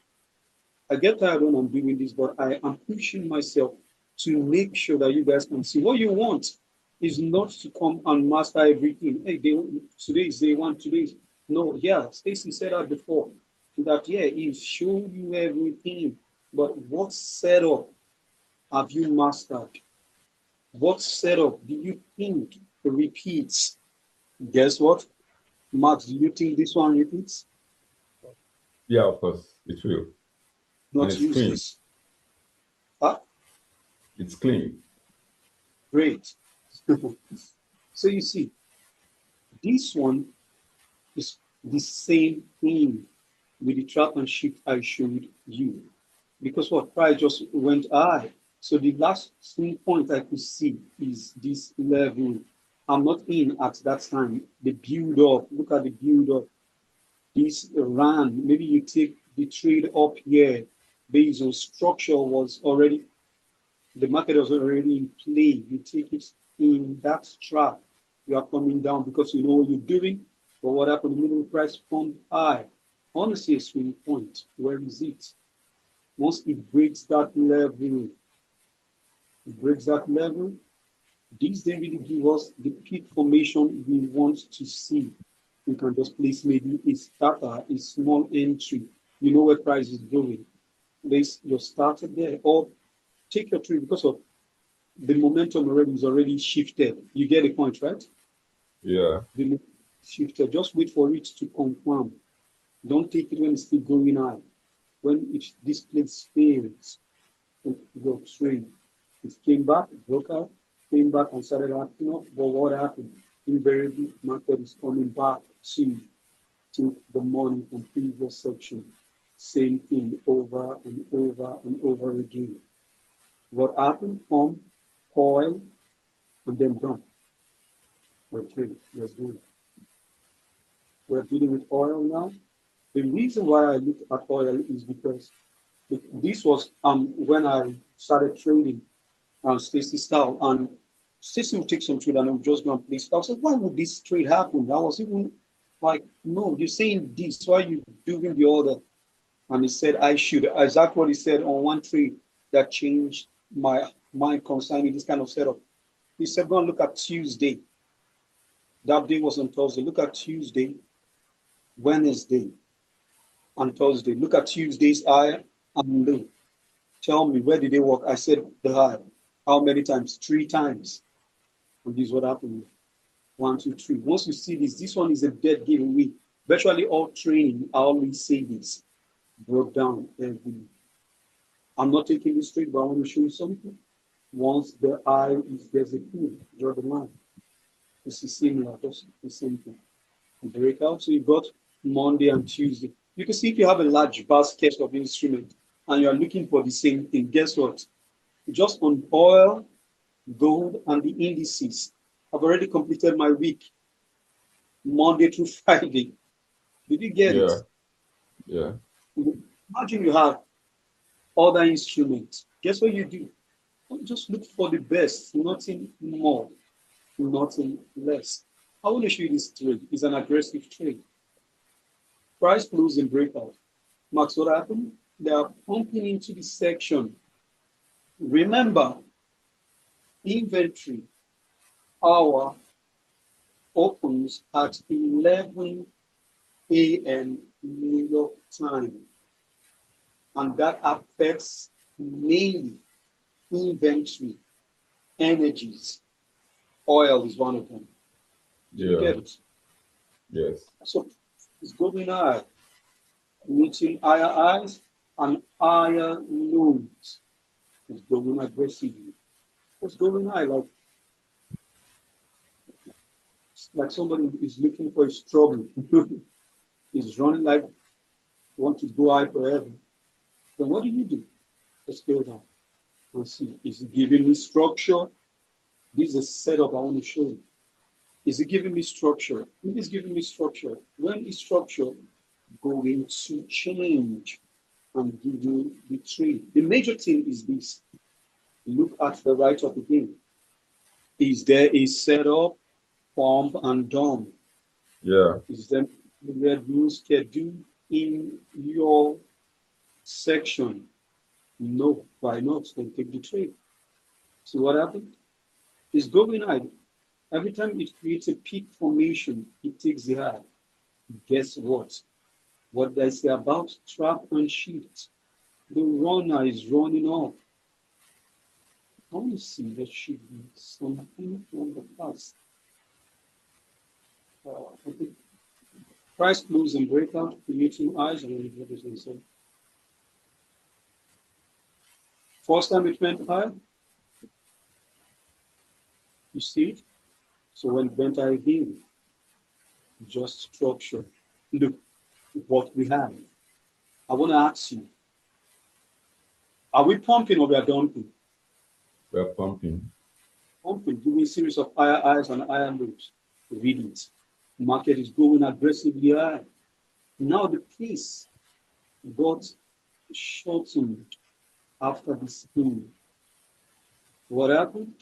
S1: I get tired when I'm doing this, but I am pushing myself to make sure that you guys can see what you want is not to come and master everything. Hey, today is day one, today's no, yeah, Stacy said that before. That yeah, he showed you everything, but what setup have you mastered? What setup do you think repeats? Guess what? Max, do you think this one repeats?
S2: Yeah, of course, it will. And
S1: Not
S2: it's
S1: use
S2: clean.
S1: this. Ah,
S2: It's clean.
S1: great. So you see, this one is the same thing with the trap and shift I showed you. Because what price just went high. So the last swing point I could see is this level. I'm not in at that time. The build up, look at the build up. This ran, maybe you take the trade up here based on structure was already, the market was already in play. You take it in that trap. You are coming down because you know what you're doing. But what happened? The middle price pumped high. Honestly, a swing point. Where is it? Once it breaks that level, these they really give us the peak formation we want to see. We can just place maybe a starter, a small entry. You know where price is going. Place your starter there or take your trade because of the momentum already is already shifted. You get the point, right?
S2: Yeah.
S1: The shifted. Just wait for it to confirm. Don't take it when it's still going high. When this place fails, your trade. It came back, broke out, came back and started acting up. But what happened? Invariably, market is coming back to the money from previous section. Same thing over and over and over again. What happened? Oil, and then done. We're trading. Let's do it. We're dealing with oil now. The reason why I look at oil is because this was when I started trading Stacy style, and Stacy would take some trade and I would just go and place. I was like, why would this trade happen? I was even like, no, you're saying this, why are you doing the other? And he said I should. Exactly what he said on one trade that changed my mind concerning this kind of setup. He said, go and look at Tuesday. That day was on Thursday. Look at Tuesday, Wednesday, and Thursday. Look at Tuesday's high and low. Tell me, where did they work? I said the high. How many times? 3 times. And this is what happened. 1, 2, 3. Once you see this one is a dead giveaway. Virtually all training, I always say this. Broke down every. I'm not taking this straight, but I want to show you something. Once the eye is there's a pool, draw the line. This is similar, just the same thing. Breakout. So you got Monday and Tuesday. You can see if you have a large basket of instruments and you're looking for the same thing, guess what? Just on oil, gold, and the indices. I've already completed my week, Monday through Friday. Did you get it?
S2: Yeah.
S1: Imagine you have other instruments. Guess what you do? Just look for the best, nothing more, nothing less. I want to show you this trade. It's an aggressive trade. Price close and breakout. Max, what happened? They are pumping into the section. Remember, inventory hour opens at 11 a.m. New York time. And that affects mainly inventory, energies. Oil is one of them. Do you get it?
S2: Yes.
S1: So it's going high, meeting higher highs and higher lows. It's going aggressively. It's going high, like somebody is looking for a struggle. Is running like want to go high forever. Then what do? Let's go down and see. Is it giving me structure? This is a setup I want to show you. Is it giving me structure? If it's giving me structure, when is structure going to change and give you the trade? The major thing is this. Look at the right of the game. Is there a setup, pump, and dump?
S2: Yeah.
S1: Is there a review schedule in your section? No, why not? Then take the trade. See what happened? It's going high. Every time it creates a peak formation, it takes the high. Guess what? What they say about trap and shift. The runner is running off. I want to see there should be something from the past. Okay. Price close and breakout, creating highs and represents. First time it went high, you see it? So when it went high again, just structure. Look what we have. I want to ask you, are we pumping or we are dumping?
S2: We're pumping.
S1: Pumping, doing a series of higher highs and higher lows. Read it. The market is going aggressively high. Now the pace got shortened after this boom. What happened?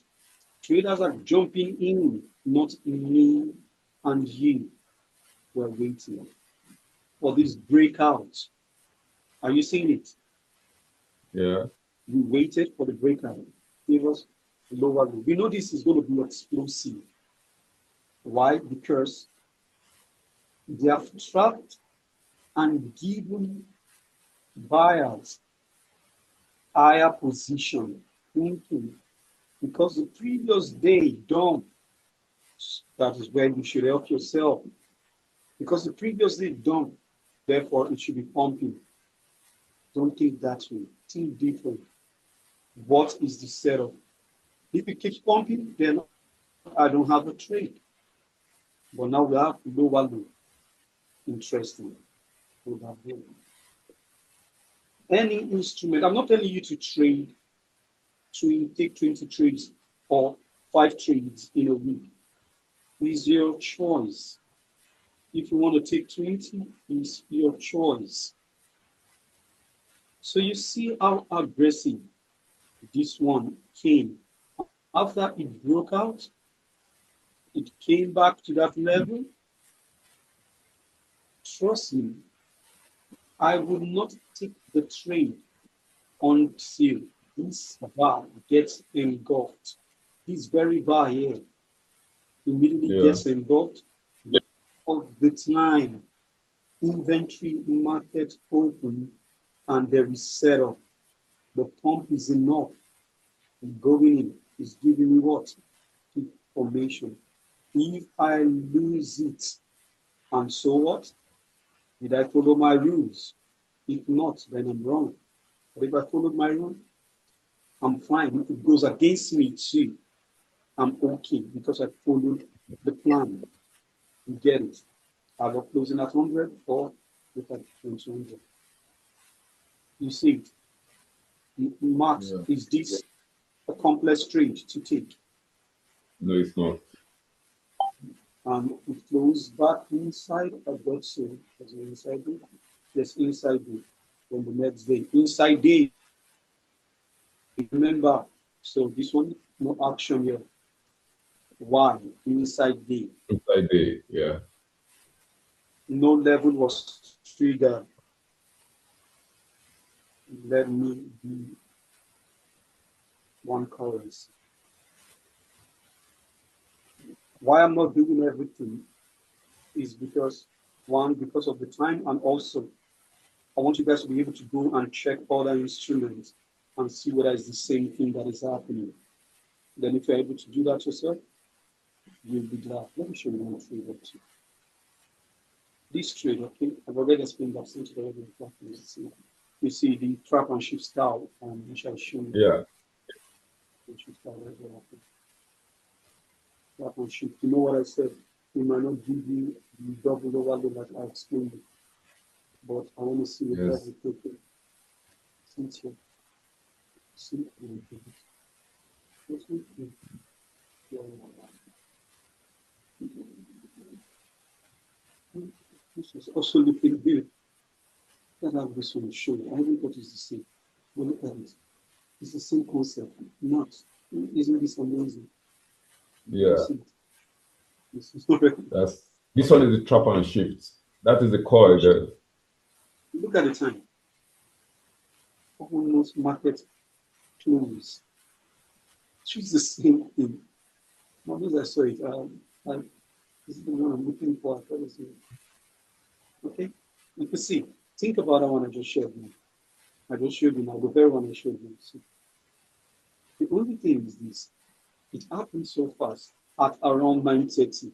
S1: Traders are jumping in, not me and you. We're waiting for this breakout. Are you seeing it?
S2: Yeah.
S1: We waited for the breakout. Give us lower low. We know this is going to be explosive. Why? Because they have trapped and given buyers higher position thinking because the previous day don't. That is where you should help yourself. Because the previous day don't, therefore it should be pumping. Don't think that way. Think different. What is the setup? If it keeps pumping, then I don't have a trade. But now we have lower low. Interesting. Any instrument, I'm not telling you to trade, to take 20 trades or 5 trades in a week. It's your choice. If you want to take 20, it's your choice. So you see how aggressive this one came. After it broke out, it came back to that level. Trust me, I would not take the trade until this bar gets engulfed. This very bar here immediately gets engulfed. Of the time inventory market open and there is setup, the pump is enough. Going in is giving me what? Information. If I lose it, and so what? Did I follow my rules? If not, then I'm wrong. But if I followed my rule, I'm fine. If it goes against me too, I'm okay because I followed the plan. You get it. Either closing at 100 or with at 200. You see it. Max, is this a complex trade to take?
S2: No, it's not.
S1: And it flows back inside. I got so as an inside day. Yes, inside day. Then the next day, inside day. Remember, so this one, no action here. Why? Inside day.
S2: Inside day, yeah.
S1: No level was triggered. Let me be one currency. Why I'm not doing everything is because, one, because of the time, and also I want you guys to be able to go and check other instruments and see whether it's the same thing that is happening. Then if you're able to do that yourself, you'll be glad. Let me show you one trade or two. This trade, okay, I've already explained that since already. You see the trap and shift style, which I showed you.
S2: Yeah.
S1: Trap and shift. You know what I said? We might not give you the double overload like I explained it. But I want to see the double taken. Since here. See, this is also looking good. Let's have this one show. I haven't got it's the same. But look at it. It's the same concept. Not. Isn't this amazing?
S2: Yeah.
S1: This is already.
S2: This one is the trap and shift. That is the coil there.
S1: Look at the time. Almost market close. It's the same thing. As I saw it, this is the one I'm looking for. Okay, you can see. Think about that one I just showed you. I just showed you now, the very one I showed you. See? The only thing is this. It happened so fast at around 9:30.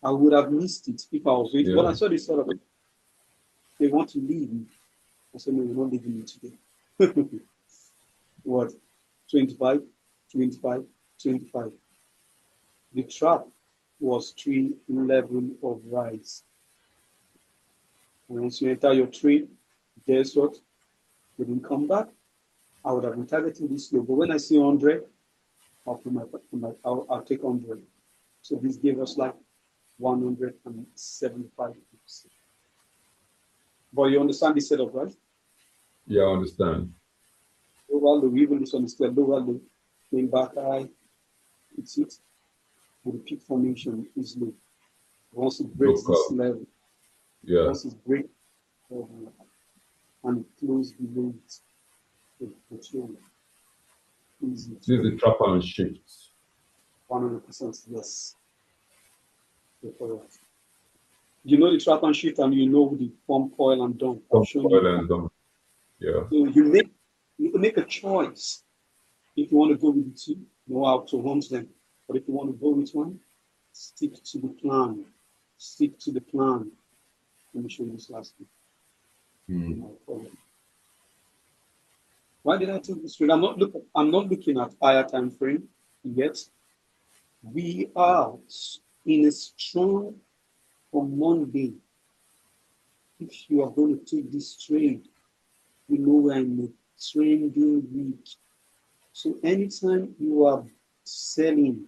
S1: I would have missed it if I was waiting. But I saw this sort of, they want to leave me. I said, no, you're not leaving me today. What? 25, 25, 25. The trap was 311 of rise. And once you enter your trade, guess what? They didn't come back. I would have been targeting this low. But when I see 100, I'll take 100. So this gave us like 175. But you understand this setup, right?
S2: Yeah, I understand.
S1: Lower low, even this one is clear. Lower low, came back high. It's it. But the peak formation is low. Once it breaks this level, once it breaks, and it closes below it,
S2: this is the trap and shift.
S1: 100% yes. You know the trap and shift, and you know the pump coil and dump.
S2: Pump coil and dump. Yeah.
S1: So you make a choice. If you want to go with the two, know how to hunt them. But if you want to go with one, stick to the plan. Stick to the plan. Let me show you this last one. Why did I take this trade? I'm not looking at higher time frame yet. We are in a strong on Monday. If you are going to take this trade, you know we're in a trading week. So anytime you are selling,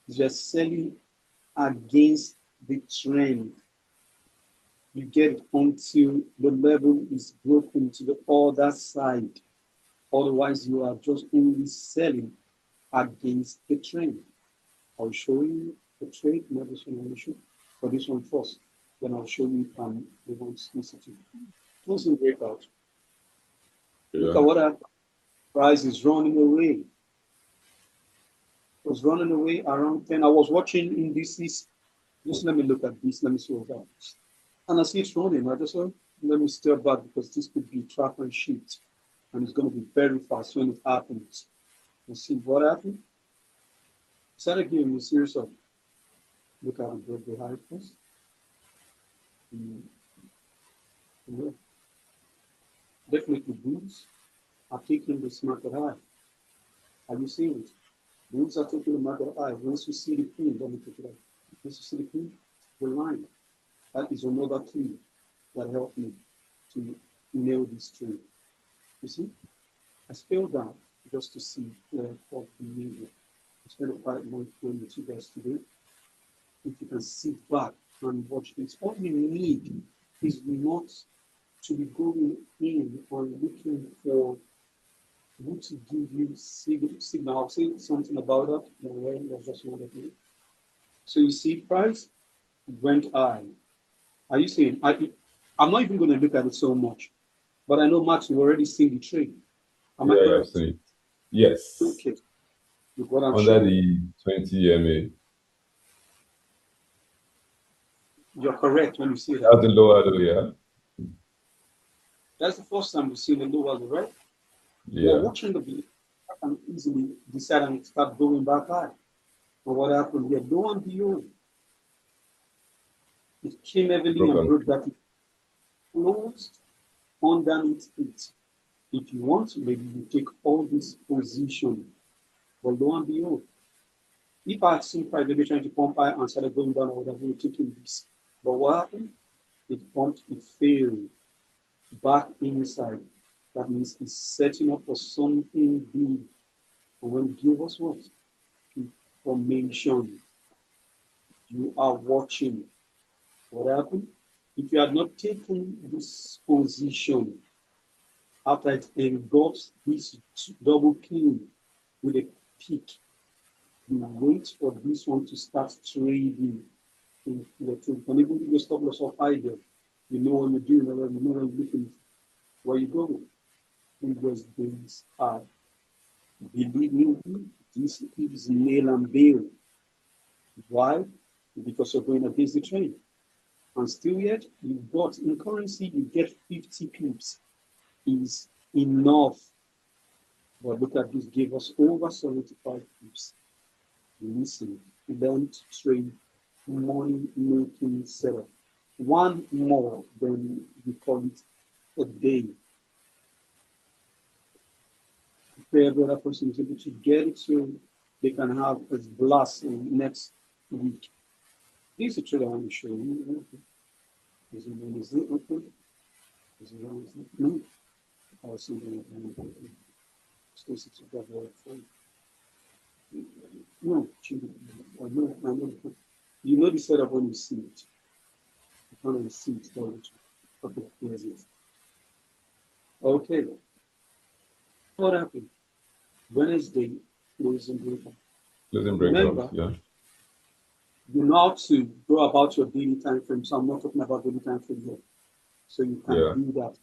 S1: you're selling against the trend. You get until the level is broken to the other side. Otherwise, you are just only selling against the trend. I'll show you the trade, not this one for this one first. Then I'll show you the ones institute. Closing breakout. Look
S2: Yeah.
S1: at what that price is running away. It was running away around 10. I was watching indices. Just let me look at this. Let me see what that is. And I see it's running. I just said, let me step back because this could be trap and sheet. And it's going to be very fast when it happens. You see what happened? Started giving me a series of look at it, break the high first. Yeah. Definitely bulls are taking this market high. Are you seeing it? Bulls are taking the market high. Once you see the queen, let me take it out. Once you see the queen, the line. That is another clue that helped me to nail this trade. You see, I scaled down just to see what behavior. I spent quite much time with you guys today. If you can sit back and watch this, all you need is not to be going in or looking for who to give you signal. I'll say something about that. That's just one of you. So you see, price went high. Are you seeing? I'm not even going to look at it so much, but I know Max, you already seen the trade. Am I
S2: Yeah, I've
S1: correct?
S2: seen it. Yes.
S1: Okay. With what I'm
S2: Under
S1: showing,
S2: the 20 MA.
S1: you're correct when you say that.
S2: That's the lower low, yeah.
S1: That's the first time we've seen the lower, right? We're
S2: Yeah.
S1: watching the video. I can easily decide and start going back high. But what happened here? Lo and behold, it came heavily
S2: Broke
S1: and
S2: on.
S1: broke that it closed underneath it. If you want to, maybe you take all this position. But lo and behold, if I had seen privately trying to pump high and started going down, I would have been taking this. But what happened? It pumped, it failed back inside. That means it's setting up for something big. And when it give us what? Information. You are watching. What happened? If you had not taken this position after it engulfs this double king with a peak, you wait for this one to start trading in the trade. And even if you stop loss of idea, you know what you're doing, you know what you're looking for, where you're going. Previous days are, believe me, this is nail and bail. Why? Because you're going against the trend. And still yet, you've got in currency, you get 50 pips is enough. But look at this, gave us over 75 pips. Listen, learn to trade money making setup. One more than we call it a day. If every other person is able to get it so they can have a blast in next week. This is a trade I want to show you. Is it open? Is it open? No. I'll see the Stacy together. No, no. You know the setup when you see it. You can't really see it, don't you? Okay, here's it. Okay, what happened? Wednesday, closing breakup.
S2: Closing breakout,
S1: Remember,
S2: yeah.
S1: you know how to go about your daily time frame. So I'm not talking about daily time frame here. So you can
S2: Yeah.
S1: do that.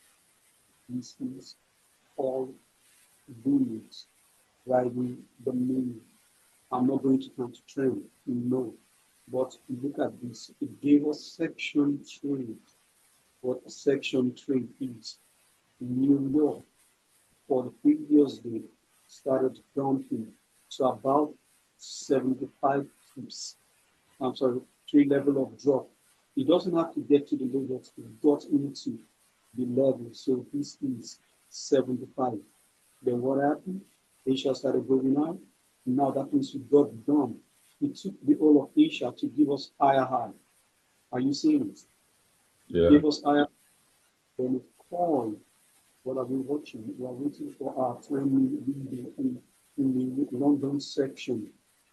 S1: This is all bullies driving the main. I'm not going to come to trend. No. But look at this. It gave us section trade. What section trade is. New York for the previous day started dumping to about 75 pips. I'm sorry, trade level of drop. It doesn't have to get to the low that it got into the level. So this is 75. Then what happened? Asia started going out. Now that means we got done. It took the whole of Asia to give us higher high. Are you seeing it?
S2: Yeah.
S1: Give us higher. Then it called. What are we watching? We are waiting for our timely reading in the London section.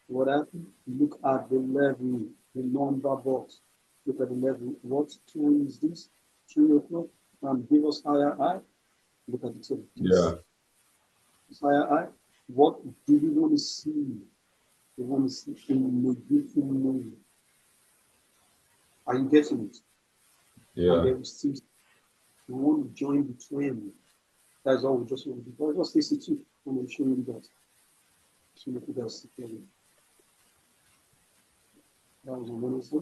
S1: What happened? Look at the level, the number box. Look at the level. What time is this? 3 o'clock. Give us higher high. Look at it. So
S2: Yeah.
S1: This higher high. What do we want to see? We want to see in the beautiful moon. Are you getting it?
S2: Yeah.
S1: And then we want to join the trend. That's all we just want to do. Just listen to, and I'm showing you that. So look at that. That was on Wednesday.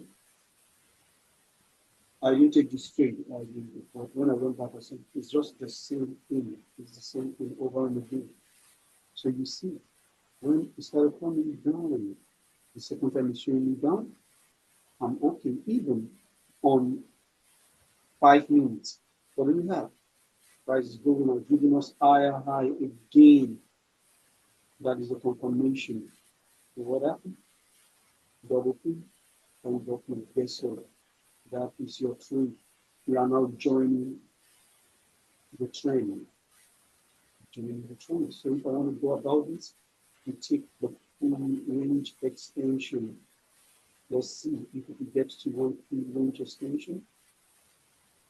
S1: I didn't take this straight. But when I went back, I said, it's just the same thing. It's the same thing over and again. So you see, when it started coming down, the second time it's showing me down, I'm okay, even on 5 minutes. What do we have? Price is going on, giving us higher high again. That is a confirmation. So what happened? Double P and document. Guess what? That is your trade. We are now joining the trend. Joining the trend. So if I want to go about this, we take the full range extension. Let's see if we can get to one full range extension.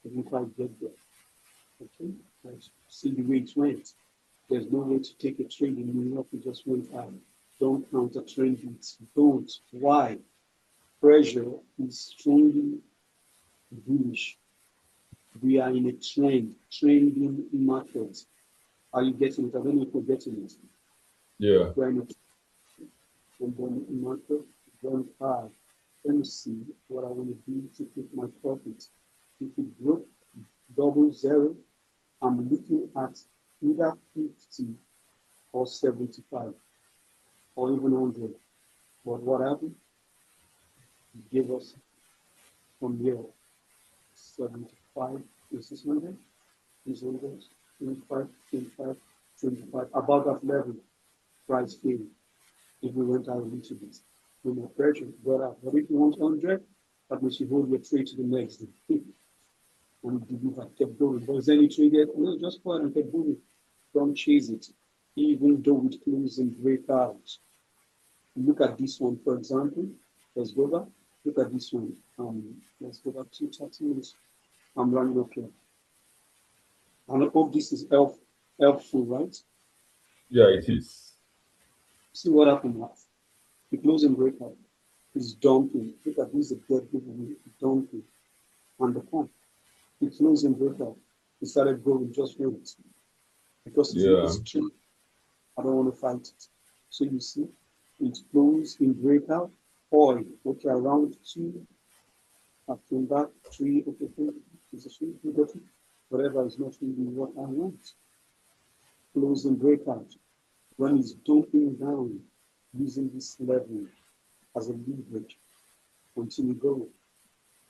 S1: If I get there. Okay, let's see the way it went. There's no way to take a trade in New York. It just went out. Don't counter trend it. Don't. Why? Pressure is strongly bullish. We are in a trending market. Are you getting it? I don't know if you're getting it.
S2: Yeah.
S1: We're in a trending market. Don't high. Let me see what I want to do to take my profit. If it broke double zero, I'm looking at either 50 or 75 or even 100. But what happened? It gave us from here 75 to 600, 600, 25, 25, 25. About that level, price came. If we went out a little bit, no more pressure, got out. But if you want 100, that means you hold your trade to the next day. And deliver, kept going. But is any trade yet? No, just go ahead and keep moving. Don't chase it, even though it closes and break out. Look at this one, for example. Let's go back. Look at this one. Let's go back to 30 minutes. I'm running up here. And I hope this is helpful, right?
S2: Yeah, it is.
S1: See what happened now. The closing breakout is dumping. Look at this, the dead people dumping. And the point. The closing breakout, it started going just went. Because it's true. I don't want to fight it. So you see, it closed in breakout, oil, okay, around 2, after that, 3, okay, 3, is a 3, whatever is not really what I want. Closing breakout, when it's dumping down, using this level as a leverage, continue going.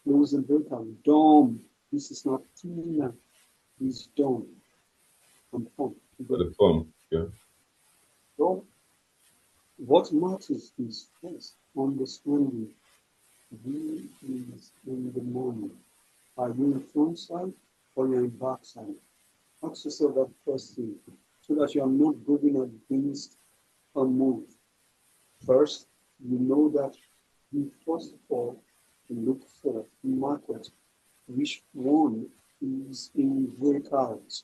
S1: Closing breakout, dumb, this is not cleaner, it's dumb. And pump.
S2: For the pump, yeah.
S1: So, what matters is first understanding who is in the morning. Are you in front side or you're in back side? Ask yourself that question so that you are not going against a move. First, you know that you first of all look for market, which one is in breakout.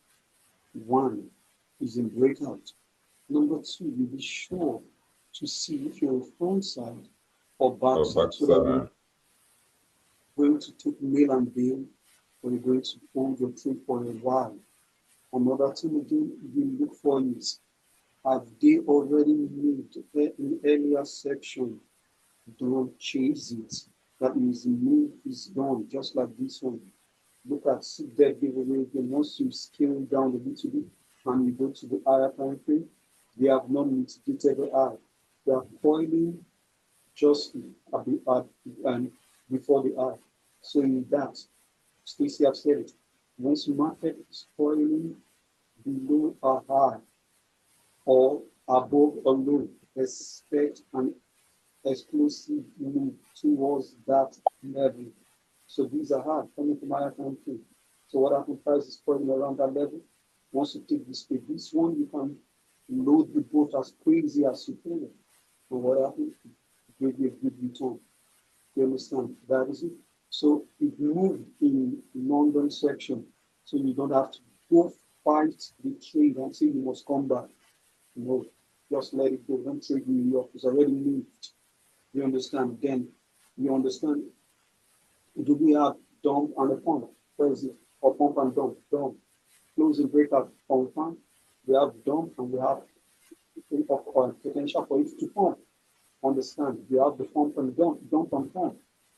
S1: One is in breakout. Number two, you be sure to see if you're on front side or back side, so that you're going to take nail and bail or you're going to hold your trade for a while. Another thing again you look for is, have they already moved in the earlier section? Don't chase it. That means the move is done, just like this one. Look at that giveaway again. Once you scale down a little bit and you go to the higher time frame, they have not mitigated the eye. They are coiling just at the eye and before the eye. So in that, Stacey have said it. Once market is coiling below a high, or above or low, expect an explosive move towards that level. So these are hard coming from higher time frame. So what happens, price is falling around that level. Once you take this trade, this one you can load the boat as crazy as you can. But what happens? It give you a good return. You understand? That is it. So it moved in London section. So you don't have to go fight the trade and say you must come back. No, just let it go. Don't trade New York. It's already moved. You understand? Then you understand. Do we have dump and a pump? Where is it? Or pump and dump? Dump. Closing breakout confirm. We have dump and we have potential for it to pump. Understand? You have the pump and dump and pump.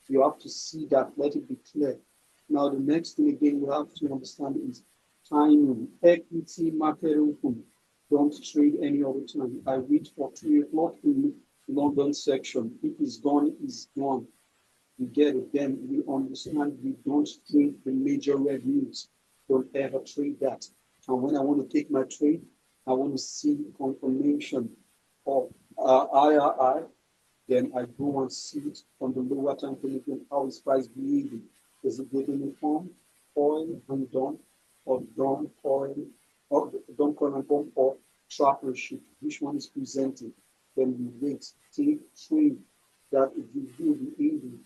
S1: You have to see that, let it be clear. Now, the next thing again you have to understand is timing. Equity market open. Don't trade any other time. I wait for 3 o'clock in London section. If it's gone, it's gone. We get it. Then we understand we don't trade the major revenues. Don't ever trade that. And when I want to take my trade, I want to see confirmation of IRI. Then I go and see it on the lower time frame, how is price behaving. Is it getting informed? Oil and dump, or dump oil, or dump oil and pump, or trapper sheet? Which one is presenting? Then we wait, take trade that it will be able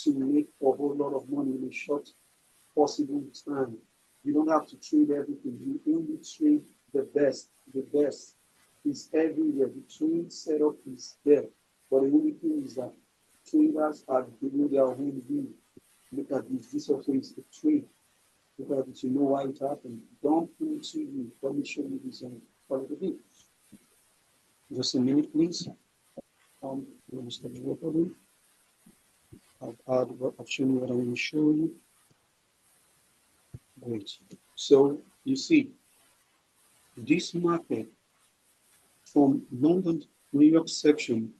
S1: to make a whole lot of money in a short possible time. You don't have to trade everything. You only trade the best. The best is everywhere. The trade setup is there. But the only thing is that traders are doing their own view. Look at this. This also is the trade. Look at it. You know why it happened. Don't pull TV. Let me show you this part of the video. Just a minute, please. Let me start the recording. I've shown you what I want to show you. Great. So you see, this market from London, New York section